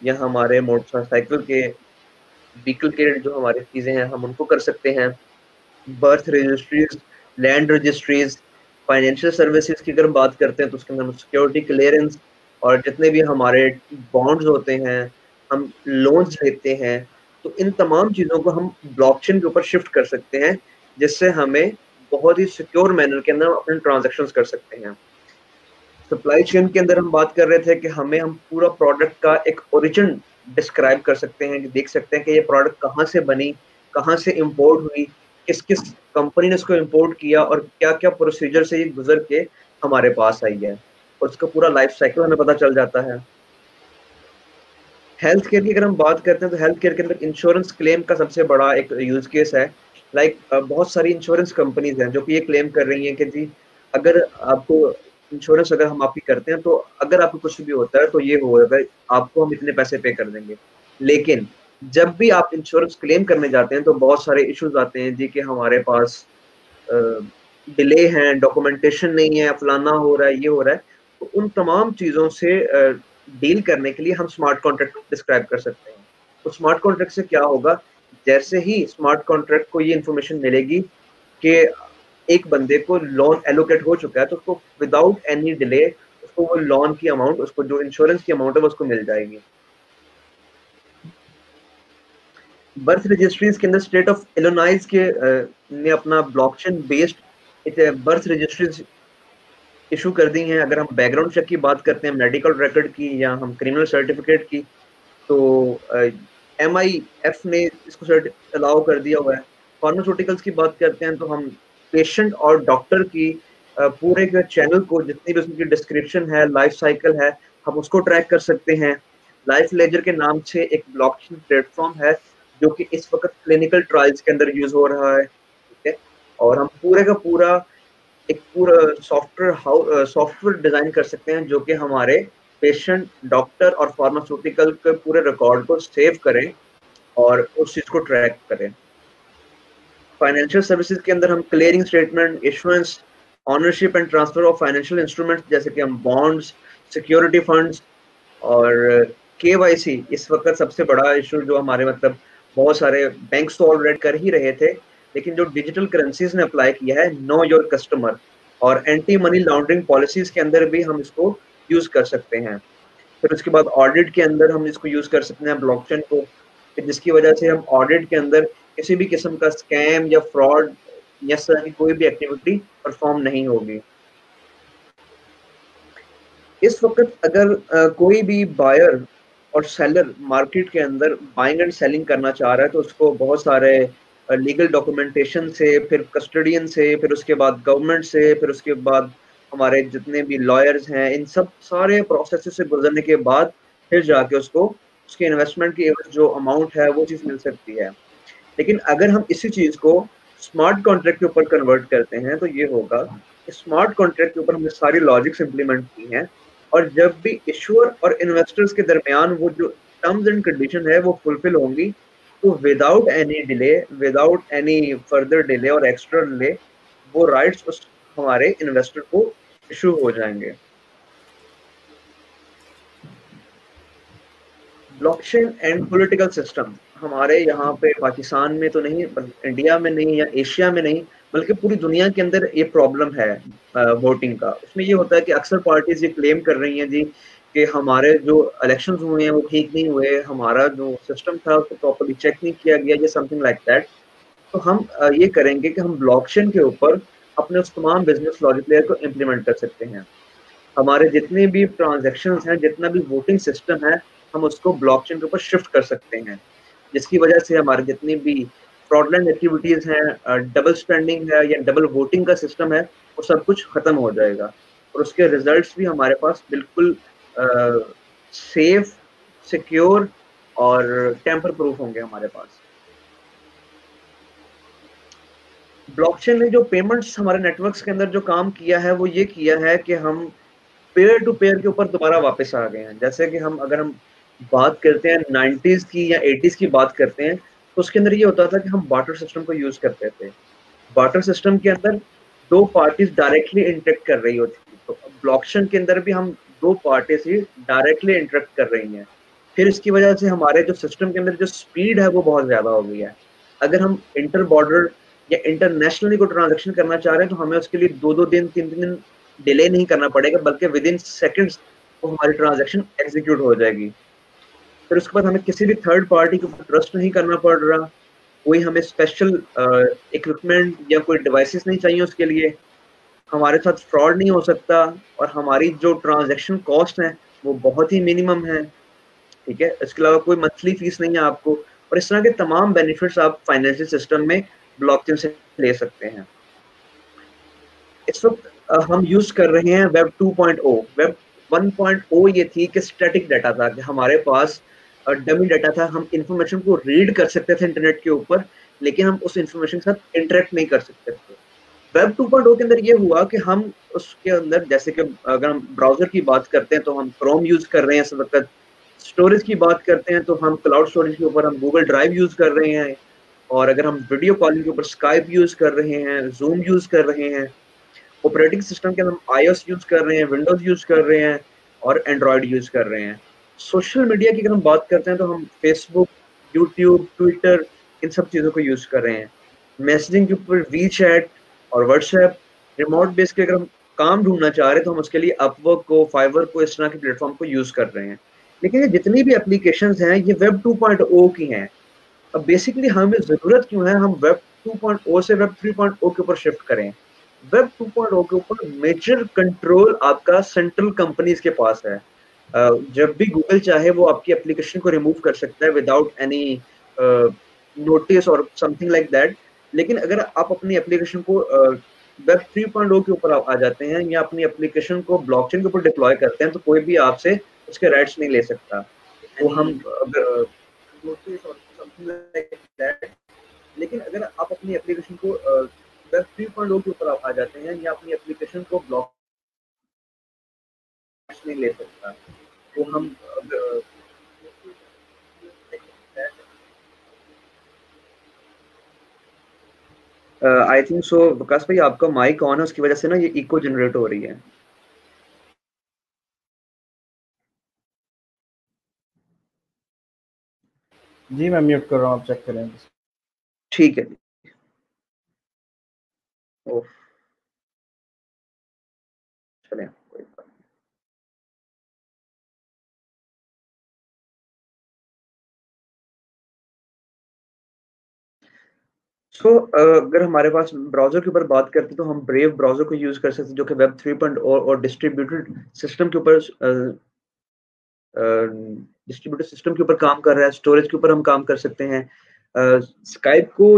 या हमारे मोटरसाइकिल के व्हीकल के जो हमारी चीज़ें हैं हम उनको कर सकते हैं। Birth registries, land registries, financial services की अगर हम बात करते हैं तो उसके अंदर सिक्योरिटी क्लियरेंस, और जितने भी हमारे बॉन्ड्स होते हैं, हम लोन्स लेते हैं, तो इन तमाम चीज़ों को हम ब्लॉकचेन के ऊपर शिफ्ट कर सकते हैं, जिससे हमें बहुत ही सिक्योर मैनर के अंदर अपने ट्रांजेक्शन्स कर सकते हैं। सप्लाई चेन के अंदर हम बात कर रहे थे कि हम पूरा प्रोडक्ट का एक ओरिजिन डिस्क्राइब कर सकते हैं, कि देख सकते हैं कि ये प्रोडक्ट कहाँ से बनी, कहाँ से इंपोर्ट हुई, किस किस कंपनी ने इसको इंपोर्ट किया, और क्या क्या प्रोसीजर से ये गुजर के हमारे पास आई है, और उसका पूरा लाइफ साइकिल हमें पता चल जाता है। हेल्थ केयर की अगर हम बात करते हैं तो हेल्थ केयर के अंदर इंश्योरेंस क्लेम का सबसे बड़ा एक यूज केस है। लाइक बहुत सारी इंश्योरेंस कंपनीज हैं जो कि ये क्लेम कर रही हैं कि जी अगर आपको इंश्योरेंस अगर हम आपकी करते हैं तो अगर आपको कुछ भी होता है तो ये होगा, आपको हम इतने पैसे पे कर देंगे। लेकिन जब भी आप इंश्योरेंस क्लेम करने जाते हैं तो बहुत सारे इश्यूज आते हैं जी कि हमारे पास डिले है, डॉक्यूमेंटेशन नहीं है, फलाना हो रहा है, ये हो रहा है। तो उन तमाम चीज़ों से डील करने के लिए हम स्मार्ट कॉन्ट्रैक्ट डिस्क्राइब कर सकते हैं। तो स्मार्ट कॉन्ट्रैक्ट से क्या होगा, जैसे ही स्मार्ट कॉन्ट्रैक्ट को ये इन्फॉर्मेशन मिलेगी कि एक बंदे को लोन एलोकेट हो चुका है, तो उसको विदाउट एनी डिले उसको वो लोन की अमाउंट, उसको जो इंश्योरेंस की अमाउंट है वो उसको मिल जाएगी। बर्थ रजिस्ट्रीज के अंदर स्टेट ऑफ इलिनॉइस के ने अपना blockchain based birth registries issue कर दी हैं। अगर हम बैकग्राउंड चेक की बात करते हैं, मेडिकल रिकॉर्ड की, या हम क्रिमिनल सर्टिफिकेट की, तो MIF ने इसको अलाउ कर दिया हुआ है। फार्मास्यूटिकल्स की बात करते हैं तो हम पेशेंट और डॉक्टर की पूरे के चैनल को, जितनी भी उसकी डिस्क्रिप्शन है, लाइफ साइकिल है, हम उसको ट्रैक कर सकते हैं। लाइफ लेजर के नाम से एक ब्लॉकचेन प्लेटफॉर्म है जो कि इस वक्त क्लिनिकल ट्रायल्स के अंदर यूज हो रहा है, ठीक है। और हम पूरे का पूरा एक पूरा सॉफ्टवेयर डिजाइन कर सकते हैं जो कि हमारे पेशेंट, डॉक्टर और फार्मास्यूटिकल के पूरे रिकॉर्ड को सेव करें और उस चीज को ट्रैक करें। फाइनेंशियल सर्विसेज के अंदर हम clearing statement, issuance, ownership and transfer of financial instruments जैसे कि हम बॉन्ड्स, सिक्योरिटी फंड्स और केवाईसी, इस वक्त सबसे बड़ा इशू जो हमारे मतलब बहुत सारे बैंक्स तो ऑलरेडी कर ही रहे थे, लेकिन जो डिजिटल करेंसीज ने अप्लाई किया है, नो योर कस्टमर और एंटी मनी लॉन्ड्रिंग पॉलिसीज के अंदर भी हम इसको यूज कर सकते हैं। फिर उसके बाद ऑडिट के अंदर हम इसको यूज कर सकते हैं ब्लॉकचेन को, जिसकी वजह से हम ऑडिट के अंदर किसी भी किस्म का स्कैम या फ्रॉड या इस तरह की कोई भी एक्टिविटी परफॉर्म नहीं होगी। इस वक्त अगर कोई भी बायर और सेलर मार्केट के अंदर बाइंग एंड सेलिंग करना चाह रहा है तो उसको बहुत सारे लीगल डॉक्यूमेंटेशन से, फिर कस्टडियन से, फिर उसके बाद गवर्नमेंट से, फिर उसके बाद हमारे जितने भी लॉयर्स हैं, इन सब सारे प्रोसेस से गुजरने के बाद फिर जाके उसको उसके इन्वेस्टमेंट की जो अमाउंट है वो चीज़ मिल सकती है। लेकिन अगर हम इसी चीज़ को स्मार्ट कॉन्ट्रैक्ट के ऊपर कन्वर्ट करते हैं तो ये होगा कि स्मार्ट कॉन्ट्रैक्ट के ऊपर हमने सारी लॉजिक्स इंप्लीमेंट की हैं और जब भी इशूअर और इन्वेस्टर्स के दरमियान वो जो टर्म्स एंड कंडीशन है वो फुलफिल होंगी तो without any delay, without any further delay और एक्स्ट्रा डिले वो राइट्स उस हमारे इन्वेस्टर को इशू हो जाएंगे। ब्लॉकचेन एंड पॉलिटिकल सिस्टम हमारे यहाँ पे पाकिस्तान में तो नहीं, इंडिया में नहीं या एशिया में नहीं, बल्कि पूरी दुनिया के अंदर ये प्रॉब्लम है वोटिंग का। उसमें ये होता है कि अक्सर पार्टीज ये क्लेम कर रही हैं जी कि हमारे जो इलेक्शंस हुए हैं वो ठीक नहीं हुए, हमारा जो सिस्टम था उसको प्रॉपर्ली चेक नहीं किया गया या समथिंग लाइक दैट। तो हम ये करेंगे कि हम ब्लॉकचेन के ऊपर अपने उस तमाम बिजनेस लॉजिक लेयर को इम्प्लीमेंट कर सकते हैं। हमारे जितने भी ट्रांजेक्शन्स हैं, जितना भी वोटिंग सिस्टम है, हम उसको ब्लॉकचेन के ऊपर शिफ्ट कर सकते हैं, जिसकी वजह से हमारे जितनी भी फ्रॉडलेंट एक्टिविटीज हैं, डबल स्पेंडिंग है या डबल वोटिंग का सिस्टम है, वो सब कुछ खत्म हो जाएगा और उसके रिजल्ट्स भी हमारे पास बिल्कुल सेफ, सिक्योर और टेम्पर प्रूफ होंगे हमारे पास। ब्लॉकचेन ने जो पेमेंट्स हमारे नेटवर्क्स के अंदर जो काम किया है वो ये किया है कि हम पेयर टू पेयर के ऊपर दोबारा वापस आ गए हैं। जैसे कि अगर हम बात करते हैं 90s की या 80s की बात करते हैं तो उसके अंदर ये होता था कि हम बार्टर सिस्टम को यूज करते थे। बार्टर सिस्टम के अंदर दो पार्टीज डायरेक्टली इंटरेक्ट कर रही होती थी, तो ब्लॉकचेन के अंदर भी हम दो पार्टीज ही डायरेक्टली इंटरेक्ट कर रही हैं। फिर इसकी वजह से हमारे जो सिस्टम के अंदर जो स्पीड है वो बहुत ज्यादा हो गई है। अगर हम इंटर बॉर्डर या इंटरनेशनली कोई ट्रांजेक्शन करना चाह रहे हैं तो हमें उसके लिए 2-2 दिन 3-3 दिन डिले नहीं करना पड़ेगा, बल्कि विद इन सेकेंड्स वो हमारी ट्रांजेक्शन एग्जीक्यूट हो जाएगी। फिर उसके बाद हमें किसी भी थर्ड पार्टी के ऊपर ट्रस्ट नहीं करना पड़ रहा, कोई हमें स्पेशल इक्विपमेंट या कोई डिवाइसेस नहीं चाहिए उसके लिए, हमारे साथ फ्रॉड नहीं हो सकता और हमारी जो ट्रांजैक्शन कॉस्ट है वो बहुत ही मिनिमम है, ठीक है। इसके अलावा कोई मंथली फीस नहीं है आपको और इस तरह के तमाम बेनिफिट्स आप फाइनेंशियल सिस्टम में ब्लॉकचेन से ले सकते हैं। इस वक्त हम यूज कर रहे हैं वेब 2.0। वेब 1.0 ये थी कि स्टैटिक डाटा था, कि हमारे पास डमी डाटा था, हम इंफॉर्मेशन को रीड कर सकते थे इंटरनेट के ऊपर, लेकिन हम उस इंफॉर्मेशन के साथ इंटरेक्ट नहीं कर सकते थे। वेब 2.0 के अंदर ये हुआ कि हम उसके अंदर, जैसे कि अगर हम ब्राउजर की बात करते हैं तो हम क्रोम यूज कर रहे हैं इस वक्त, स्टोरेज की बात करते हैं तो हम क्लाउड स्टोरेज के ऊपर हम गूगल ड्राइव यूज कर रहे हैं, और अगर हम वीडियो कॉलिंग के ऊपर स्काइप यूज कर रहे हैं, जूम यूज कर रहे हैं, ऑपरेटिंग सिस्टम के अंदर हम iOS यूज कर रहे हैं, विंडोज यूज कर रहे हैं और एंड्रॉयड यूज कर रहे हैं। सोशल मीडिया की अगर हम बात करते हैं तो हम फेसबुक, यूट्यूब, ट्विटर, इन सब चीज़ों को यूज कर रहे हैं। मैसेजिंग के ऊपर वी चैट और व्हाट्सएप, रिमोट बेस के अगर हम काम ढूंढना चाह रहे हैं तो हम उसके लिए अपवर्क को, फाइवर को, इस तरह के प्लेटफॉर्म को यूज कर रहे हैं। लेकिन ये जितनी भी एप्लीकेशंस हैं ये वेब 2.0 की हैं। अब बेसिकली हमें ज़रूरत क्यों है हम वेब 2.0 से वेब 3.0 के ऊपर शिफ्ट करें? वेब 2.0 के ऊपर मेजर कंट्रोल आपका सेंट्रल कंपनीज के पास है। जब भी गूगल चाहे वो आपकी एप्लीकेशन को रिमूव कर सकता है विदाउट एनी नोटिस और समथिंग लाइक दैट। लेकिन अगर आप अपनी एप्लीकेशन को वेब 3.0 के ऊपर आ जाते हैं या अपनी एप्लीकेशन को ब्लॉकचेन के ऊपर डिप्लॉय करते हैं तो कोई भी आपसे उसके राइट्स नहीं ले सकता। तो हम अगर लेकिन अगर आप अपनी एप्लीकेशन को वेब 3.0 के ऊपर आ जाते हैं या अपनी एप्लीकेशन को ब्लॉक नहीं ले सकता। तो हम आई थिंक सो विकास भाई आपका माइक ऑन है, उसकी वजह से ना ये इको जनरेट हो रही है। जी मैं म्यूट कर रहा हूँ, आप चेक करें। ठीक है। ओह चलें कोई बात नहीं। सो अगर हमारे पास ब्राउजर के ऊपर बात करते हैं तो हम ब्रेव ब्राउजर को यूज कर सकते हैं जो कि वेब 3.0 और डिस्ट्रीब्यूटेड सिस्टम के ऊपर काम कर रहा है। स्टोरेज के ऊपर हम काम कर सकते हैं। स्काइप को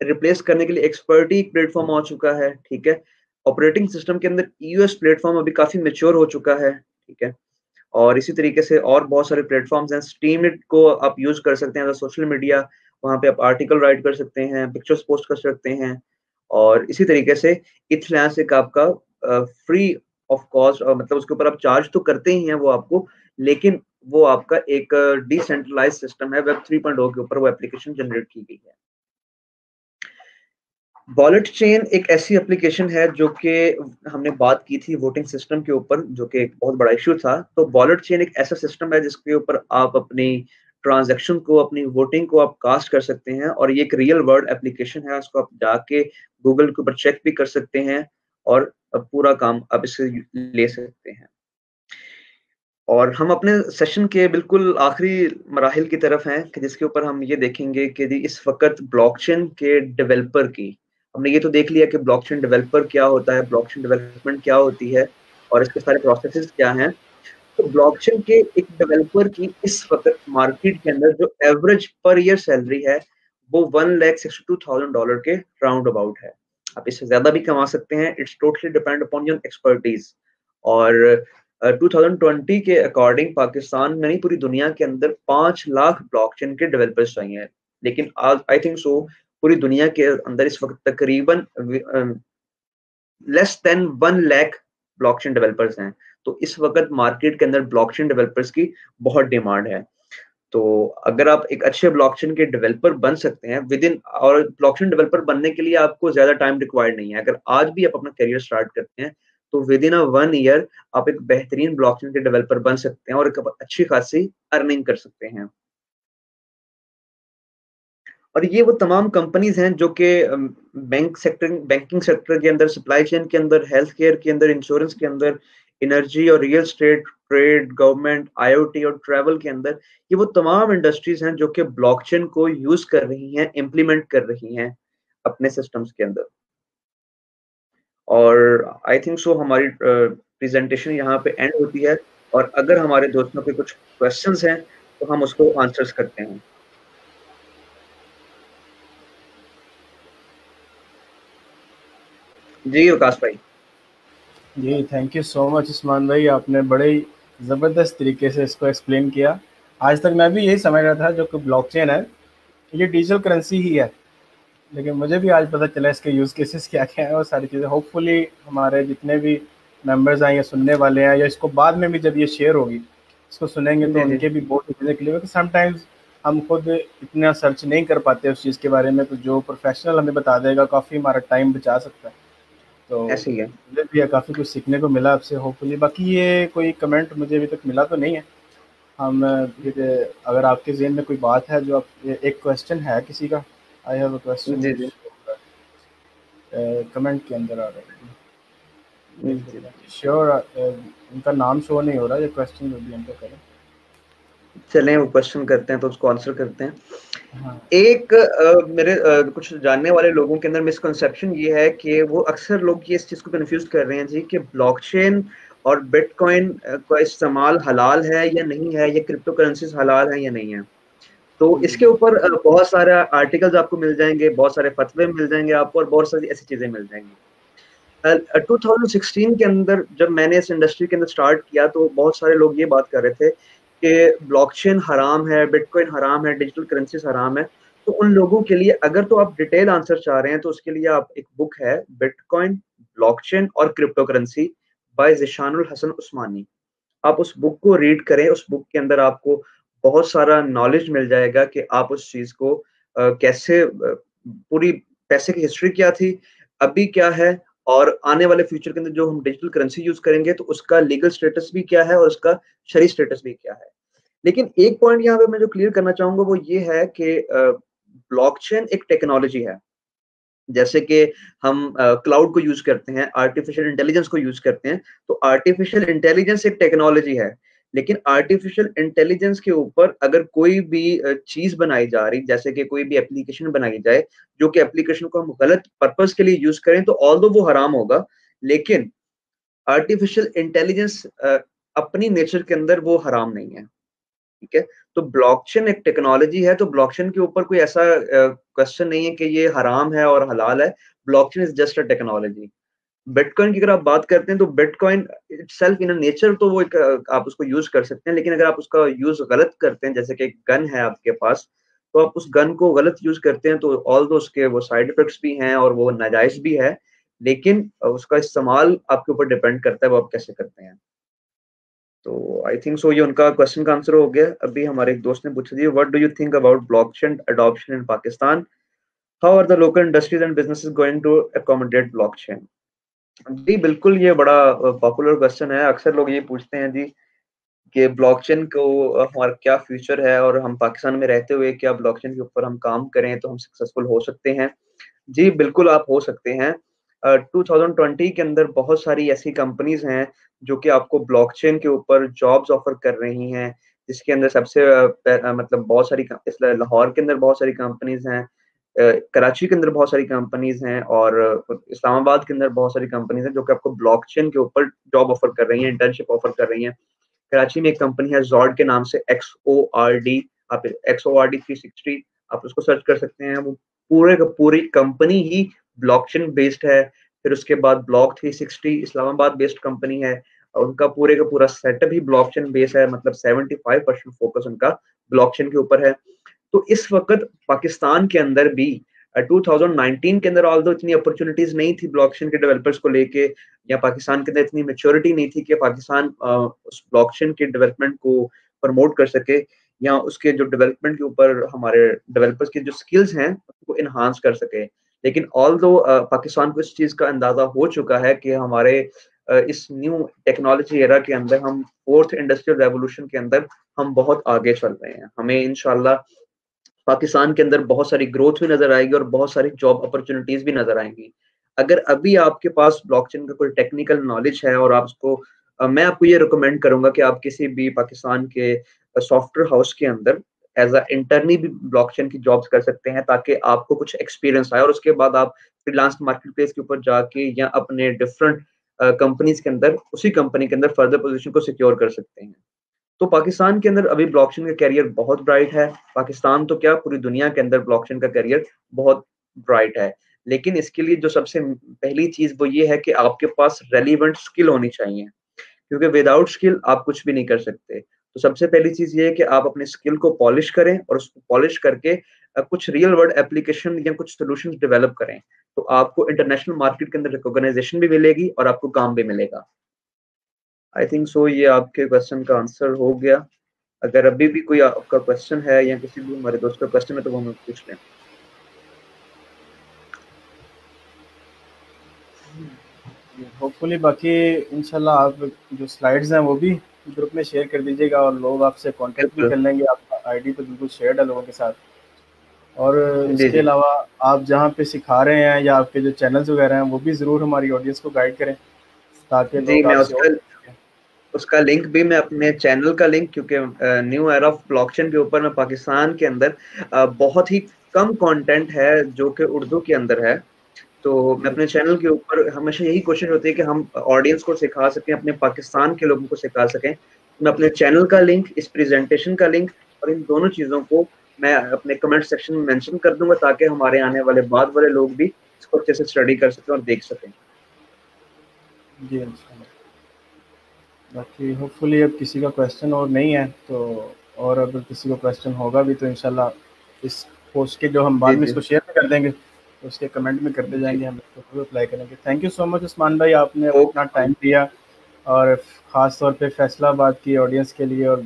रिप्लेस करने के लिए एक्सपर्टी प्लेटफॉर्म आ चुका है, ठीक है। ऑपरेटिंग सिस्टम के अंदर यूएस प्लेटफॉर्म अभी काफी मेच्योर हो चुका है, ठीक है। और इसी तरीके से और बहुत सारे प्लेटफॉर्म्स हैं। स्ट्रीमइट को आप यूज कर सकते हैं सोशल मीडिया, वहाँ पे आप आर्टिकल राइट कर सकते हैं, पिक्चर्स पोस्ट कर सकते हैं। और इसी तरीके से इथलैंस एक आपका फ्री ऑफ कॉस्ट, मतलब उसके ऊपर आप चार्ज तो करते ही हैं वो आपको, लेकिन वो आपका एक डिसेंट्रलाइज सिस्टम है। वेब 3.0 के ऊपर वो एप्लीकेशन जनरेट की गई है। वॉलेट चेन एक ऐसी एप्लीकेशन है जो कि हमने बात की थी वोटिंग सिस्टम के ऊपर, जो कि एक बहुत बड़ा इश्यू था। तो वॉलेट चेन एक ऐसा सिस्टम है जिसके ऊपर आप अपनी ट्रांजैक्शन को, अपनी वोटिंग को आप कास्ट कर सकते हैं। और ये एक रियल वर्ल्ड एप्लीकेशन है, उसको आप जाके गूगल के ऊपर चेक भी कर सकते हैं और पूरा काम आप इससे ले सकते हैं। और हम अपने सेशन के बिल्कुल आखिरी मराहिल की तरफ हैं कि जिसके ऊपर हम ये देखेंगे कि इस वक्त ब्लॉकचेन के डेवलपर की, हमने ये तो देख लिया कि ब्लॉकचेन डेवलपर क्या होता है, ब्लॉकचेन डेवलपमेंट क्या होती है और इसके सारे प्रोसेसेस क्या हैं। तो ब्लॉकचेन के एक डेवलपर की इस वक्त मार्केट के अंदर जो एवरेज पर ईयर सैलरी है वो $1,62,000 के राउंड अबाउट है। आप इससे ज्यादा भी कमा सकते हैं, it's totally depend upon your expertise. और 2020 के अकॉर्डिंग पाकिस्तान में नहीं पूरी दुनिया के अंदर 5 लाख ब्लॉकचेन के डेवलपर्स चाहिए हैं। लेकिन आज आई थिंक सो पूरी दुनिया के अंदर इस वक्त तकरीबन less than 1 lakh blockchain developers हैं। तो इस वक्त मार्केट के अंदर ब्लॉकचेन डेवलपर्स की बहुत डिमांड है। तो अगर आप एक अच्छे ब्लॉकचेन के डेवलपर बन सकते हैं विद इन, और ब्लॉकचेन डेवलपर बनने के लिए आपको ज्यादा टाइम रिक्वायर्ड नहीं है। अगर आज भी आप अपना करियर स्टार्ट करते हैं तो विद इन 1 ईयर आप एक बेहतरीन ब्लॉकचेन के डेवलपर बन सकते हैं और एक अच्छी खासी अर्निंग कर सकते हैं। और ये वो तमाम कंपनीज हैं जो कि बैंकिंग सेक्टर के अंदर, सप्लाई चेन के अंदर, हेल्थ केयर के अंदर, इंश्योरेंस के अंदर, एनर्जी और real estate, trade, government, IoT और ट्रैवल के अंदर, ये वो तमाम इंडस्ट्रीज हैं जो कि ब्लॉकचेन को यूज कर रही हैं, इम्प्लीमेंट कर रही हैं अपने सिस्टम्स के अंदर। और आई थिंक सो हमारी प्रेजेंटेशन यहाँ पे एंड होती है। और अगर हमारे दोस्तों के कुछ क्वेश्चंस हैं तो हम उसको आंसर्स करते हैं। जी विकास भाई। जी thank you so much Usman भाई, आपने बड़े ही ज़बरदस्त तरीके से इसको एक्सप्लेन किया। आज तक मैं भी यही समझ रहा था जो कि ब्लॉकचेन है ये डिजिटल करेंसी ही है, लेकिन मुझे भी आज पता चला इसके यूज़ केसेस क्या क्या हैं और सारी चीज़ें। होपफुली हमारे जितने भी मेंबर्स हैं या सुनने वाले हैं या इसको बाद में भी जब ये शेयर होगी इसको सुनेंगे तो जी जी उनके भी बहुत चीज़ें क्लियर होगी। समटाइम्स हम खुद इतना सर्च नहीं कर पाते उस चीज़ के बारे में, तो जो प्रोफेशनल हमें बता देगा काफ़ी हमारा टाइम बचा सकता है। तो ऐसे ही है। मुझे भी काफ़ी कुछ सीखने को मिला आपसे। होपफुली बाकी ये कोई कमेंट मुझे अभी तक मिला तो नहीं है। हम फिर अगर आपके ज़हन में कोई बात है जो आप, एक क्वेश्चन है किसी का, आई हैव अ क्वेश्चन जी जी कमेंट के अंदर आ रहा जी। है। श्योर उनका नाम शो नहीं हो रहा, ये क्वेश्चन जो भी एंटर करें। चलें वो क्वेश्चन करते हैं तो उसको आंसर करते हैं। हाँ एक मेरे कुछ जानने वाले लोगों के अंदर मिसकंसेप्शन ये है कि वो अक्सर लोग ये इस चीज को कंफ्यूज कर रहे हैं जी कि ब्लॉकचेन और बिटकॉइन का इस्तेमाल हलाल है या नहीं है, या क्रिप्टो करेंसीज हलाल है या नहीं है। तो इसके ऊपर बहुत सारे आर्टिकल्स आपको मिल जाएंगे, बहुत सारे फतवे मिल जाएंगे आपको और बहुत सारी ऐसी चीजें मिल जाएंगी। 2016 के अंदर जब मैंने इस इंडस्ट्री के अंदर स्टार्ट किया तो बहुत सारे लोग ये बात कर रहे थे कि ब्लॉकचेन हराम है, बिटकॉइन हराम है, डिजिटल करेंसीज हराम है। तो उन लोगों के लिए अगर तो आप डिटेल आंसर चाह रहे हैं तो उसके लिए आप एक बुक है बिटकॉइन, ब्लॉकचेन और क्रिप्टो करेंसी बाय ज़िशानुल हसन उस्मानी। आप उस बुक को रीड करें। उस बुक के अंदर आपको बहुत सारा नॉलेज मिल जाएगा कि आप उस चीज को कैसे पूरी पैसे की हिस्ट्री क्या थी, अभी क्या है, और आने वाले फ्यूचर के अंदर जो हम डिजिटल करेंसी यूज करेंगे तो उसका लीगल स्टेटस भी क्या है और उसका शरी स्टेटस भी क्या है। लेकिन एक पॉइंट यहाँ पे मैं जो क्लियर करना चाहूंगा वो ये है कि ब्लॉकचेन एक टेक्नोलॉजी है। जैसे कि हम क्लाउड को यूज करते हैं, आर्टिफिशियल इंटेलिजेंस को यूज करते हैं, तो आर्टिफिशियल इंटेलिजेंस एक टेक्नोलॉजी है। लेकिन आर्टिफिशियल इंटेलिजेंस के ऊपर अगर कोई भी चीज बनाई जा रही, जैसे कि कोई भी एप्लीकेशन बनाई जाए, जो कि एप्लीकेशन को हम गलत पर्पस के लिए यूज करें, तो ऑल्दो वो हराम होगा। लेकिन आर्टिफिशियल इंटेलिजेंस अपनी नेचर के अंदर वो हराम नहीं है। ठीक है, तो ब्लॉकचेन एक टेक्नोलॉजी है, तो ब्लॉकचेन के ऊपर कोई ऐसा क्वेश्चन नहीं है कि ये हराम है और हलाल है। Blockchain is just a technology. Bitcoin की अगर आप बात करते हैं तो बिटकॉइन इटसेल्फ इन नेचर तो वो एक आप उसको यूज कर सकते हैं, लेकिन अगर आप उसका यूज गलत करते हैं, जैसे कि एक गन है आपके पास, तो आप उस गन को गलत यूज करते हैं तो ऑल दो उसके वो साइड इफेक्ट्स भी हैं और वो नाजायज भी है। लेकिन उसका इस्तेमाल आपके ऊपर डिपेंड करता है वो आप कैसे करते हैं। तो आई थिंक सो ये उनका क्वेश्चन का आंसर हो गया। अभी हमारे एक दोस्त ने पूछा दिया, what do you think about blockchain adoption in Pakistan, how are the local industries and businesses going to accommodate blockchain. जी बिल्कुल, ये बड़ा पॉपुलर क्वेश्चन है। अक्सर लोग ये पूछते हैं जी कि ब्लॉकचेन को हमारा क्या फ्यूचर है और हम पाकिस्तान में रहते हुए क्या ब्लॉकचेन के ऊपर हम काम करें तो हम सक्सेसफुल हो सकते हैं। जी बिल्कुल, आप हो सकते हैं। 2020 के अंदर बहुत सारी ऐसी कंपनीज हैं जो कि आपको ब्लॉकचेन के ऊपर जॉब्स ऑफर कर रही हैं, जिसके अंदर सबसे मतलब बहुत सारी इसलिए लाहौर के अंदर बहुत सारी कंपनीज हैं, कराची के अंदर बहुत सारी कंपनीज हैं, और इस्लामाबाद के अंदर बहुत सारी कंपनीज हैं जो कि आपको ब्लॉकचेन के ऊपर जॉब ऑफर कर रही हैं, इंटर्नशिप ऑफर कर रही हैं। कराची में एक कंपनी है जॉर्ड के नाम से, XORD, आप XORD 360 आप उसको सर्च कर सकते हैं। वो पूरे का पूरी कंपनी ही ब्लॉकचेन बेस्ड है। फिर उसके बाद ब्लॉक 360 इस्लामाबाद बेस्ड कंपनी है, और उनका पूरे का पूरा सेटअप ही ब्लॉकचेन बेस है, मतलब 75% फोकस उनका ब्लॉकचेन के ऊपर है। तो इस वक्त पाकिस्तान के अंदर भी 2019 के अंदर ऑल्दो इतनी अपॉर्चुनिटीज नहीं थी ब्लॉकचेन के डेवलपर्स को लेके, या पाकिस्तान के अंदर इतनी मेच्योरिटी नहीं थी कि पाकिस्तान उस ब्लॉकचेन के डेवलपमेंट को प्रमोट कर सके, या उसके जो डेवलपमेंट के ऊपर हमारे डेवलपर्स की जो स्किल्स हैं उसको इन्हांस कर सके। लेकिन ऑल्दो पाकिस्तान को इस चीज का अंदाजा हो चुका है कि हमारे इस न्यू टेक्नोलॉजी एरा के अंदर, हम फोर्थ इंडस्ट्रियल रेवोल्यूशन के अंदर हम बहुत आगे चल रहे हैं। हमें इंशाल्लाह पाकिस्तान के अंदर बहुत सारी ग्रोथ भी नजर आएगी और बहुत सारी जॉब अपॉर्चुनिटीज भी नजर आएंगी। अगर अभी आपके पास ब्लॉकचेन का कोई टेक्निकल नॉलेज है और आप उसको मैं आपको ये रिकमेंड करूंगा कि आप किसी भी पाकिस्तान के सॉफ्टवेयर हाउस के अंदर एज अ इंटर्नी भी ब्लॉकचेन की जॉब्स कर सकते हैं, ताकि आपको कुछ एक्सपीरियंस आए और उसके बाद आप फ्रीलांस मार्केट प्लेस के ऊपर जाके या अपने डिफरेंट कंपनीज के अंदर उसी कंपनी के अंदर फर्दर पोजीशन को सिक्योर कर सकते हैं। तो पाकिस्तान के अंदर अभी ब्लॉकचेन का करियर बहुत ब्राइट है। पाकिस्तान तो क्या, पूरी दुनिया के अंदर ब्लॉकचेन का करियर बहुत ब्राइट है। लेकिन इसके लिए जो सबसे पहली चीज वो ये है कि आपके पास रेलिवेंट स्किल होनी चाहिए, क्योंकि विदाउट स्किल आप कुछ भी नहीं कर सकते। तो सबसे पहली चीज ये है कि आप अपने स्किल को पॉलिश करें और उसको पॉलिश करके कुछ रियल वर्ल्ड एप्लीकेशन या कुछ सोल्यूशंस डेवलप करें, तो आपको इंटरनेशनल मार्केट के अंदर रिकॉग्नाइजेशन भी मिलेगी और आपको काम भी मिलेगा। आई थिंक सो ये आपके क्वेश्चन का आंसर हो गया। अगर अभी भी कोई आपका क्वेश्चन है या किसी भी हमारे दोस्त का क्वेश्चन है तो वो हमें पूछ लें। होपफुली बाकी इंशाल्लाह आप जो स्लाइड्स हैं वो भी ग्रुप में शेयर कर दीजिएगा और लोग आपसे कांटेक्ट भी कर लेंगे, आपका आईडी तो बिल्कुल शेयर है लोगों के साथ। और जी इसके जी अलावा आप जहाँ पे सिखा रहे हैं या आपके जो चैनल्स वगैरह हैं वो भी ज़रूर हमारी ऑडियंस को गाइड करें ताकि जी, लोग मैं आपसे उसका और उसका लिंक भी मैं अपने चैनल का लिंक, क्योंकि न्यू एरा ऑफ ब्लॉकचेन के ऊपर में पाकिस्तान के अंदर बहुत ही कम कंटेंट है जो कि उर्दू के अंदर है। तो मैं अपने चैनल के ऊपर हमेशा यही कोशिश होती है कि हम ऑडियंस को सिखा सकें, अपने पाकिस्तान के लोगों को सिखा सकें। मैं अपने चैनल का लिंक, इस प्रेजेंटेशन का लिंक और इन दोनों चीज़ों को मैं अपने कमेंट सेक्शन में मेंशन कर दूंगा, ताकि हमारे आने वाले बाद वाले लोग भी इसको अच्छे से स्टडी कर सकें और देख सकें। जी इंशाल्लाह। बाकी होपफुली अब किसी का क्वेश्चन और नहीं है तो, और अगर किसी को क्वेश्चन होगा भी तो इंशाल्लाह इस पोस्ट के जो हम जी बाद में जी इसको शेयर भी कर देंगे, तो उसके कमेंट में करते जी। जाएंगे, हम इसको जरूर अप्लाई करेंगे। Thank you so much Usman भाई, आपने अपना ओके। टाइम दिया, और ख़ास तौर पे फैसलाबाद की ऑडियंस के लिए और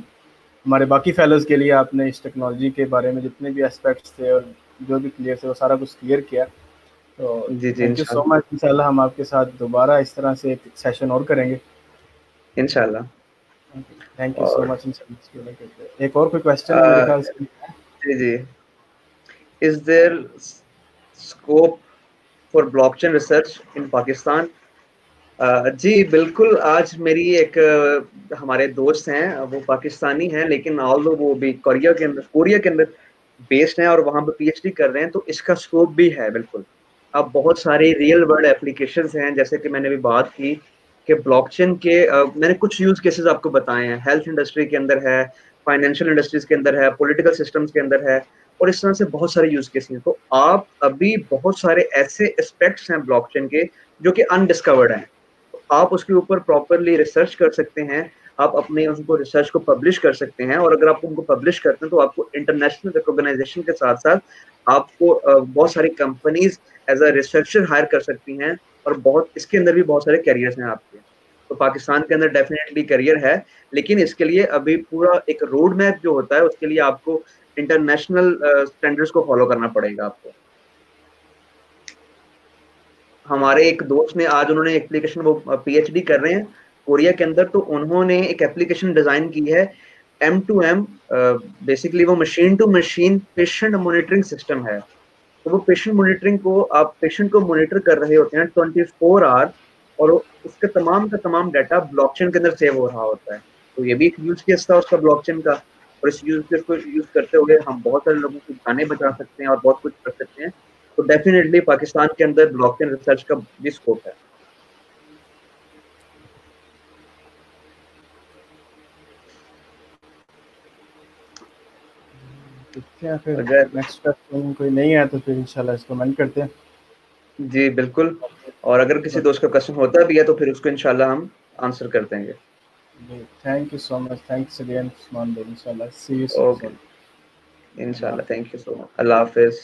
हमारे बाकी फेलोज़ के लिए आपने इस टेक्नोलॉजी के बारे में जितने भी एस्पेक्ट्स थे और जो भी क्लियर थे वो सारा कुछ क्लियर किया। तो जी जी थैंक यू सो इंशाल्लाह। मच, इंशाल्लाह हम आपके साथ दोबारा इस तरह से एक सेशन और करेंगे। इंशाल्लाह। थैंक यू सो और मच। एक और कोई क्वेश्चन है मेरे ख्याल से? जी जी। Is there scope for blockchain research in Pakistan? जी बिल्कुल। आज मेरी एक हमारे दोस्त हैं, वो पाकिस्तानी हैं लेकिन ऑल वो भी कोरिया के अंदर बेस्ड हैं और वहाँ पे पीएचडी कर रहे हैं, तो इसका स्कोप भी है बिल्कुल। अब बहुत सारी रियल वर्ल्ड एप्लीकेशंस हैं, जैसे कि मैंने भी बात की कि ब्लॉकचेन के मैंने कुछ यूज केसेस आपको बताए हैं। हेल्थ इंडस्ट्री के अंदर है, फाइनेंशियल इंडस्ट्रीज के अंदर है, पॉलिटिकल सिस्टम्स के अंदर है, और इस तरह से बहुत सारे यूज केसेस हैं। तो आप अभी बहुत सारे ऐसे एस्पेक्ट्स हैं ब्लॉकचेन के जो कि अनडिस्कवर्ड हैं, आप उसके ऊपर प्रॉपरली रिसर्च कर सकते हैं। आप अपने उनको रिसर्च को पब्लिश कर सकते हैं, और अगर आप उनको पब्लिश करते हैं तो आपको इंटरनेशनल रिकॉग्नाइजेशन के साथ साथ आपको बहुत सारी companies as a researcher hire कर सकती हैं, और बहुत इसके अंदर भी बहुत सारे करियर्स हैं आपके। तो पाकिस्तान के अंदर डेफिनेटली करियर है, लेकिन इसके लिए अभी पूरा एक रोड मैप जो होता है उसके लिए आपको इंटरनेशनल स्टैंडर्ड्स को फॉलो करना पड़ेगा आपको। हमारे एक दोस्त ने आज उन्होंने एप्लीकेशन, वो पीएचडी कर रहे हैं कोरिया के अंदर, तो उन्होंने एक एप्लीकेशन डिजाइन की है M2M। बेसिकली वो machine to machine patient monitoring system है। तो वो पेशेंट मॉनिटरिंग को, आप पेशेंट को मॉनिटर कर रहे होते हैं 24 आवर, और उसका का तमाम डाटा ब्लॉकचेन के अंदर सेव हो रहा होता है। तो ये भी एक यूज केस था उसका ब्लॉकचेन का, और इस यूज केस को यूज करते हुए हम बहुत सारे लोगों की जानें बचा सकते हैं और बहुत कुछ कर सकते हैं। तो डेफिनेटली पाकिस्तान के अंदर ब्लॉकचेन रिसर्च का भी स्कोप है। देखते हैं फिर, अगर नेक्स्ट क्वेश्चन कोई नहीं है तो फिर इंशाल्लाह इसको कमेंट करते हैं। जी बिल्कुल। और अगर किसी दोस्त का क्वेश्चन होता भी है तो फिर उसको इंशाल्लाह हम आंसर कर देंगे। Thank you so much, thanks again Usman भाई, इंशाल्लाह सी यू ओके। सून। इंशाल्लाह। Thank you so much. Allah Hafiz.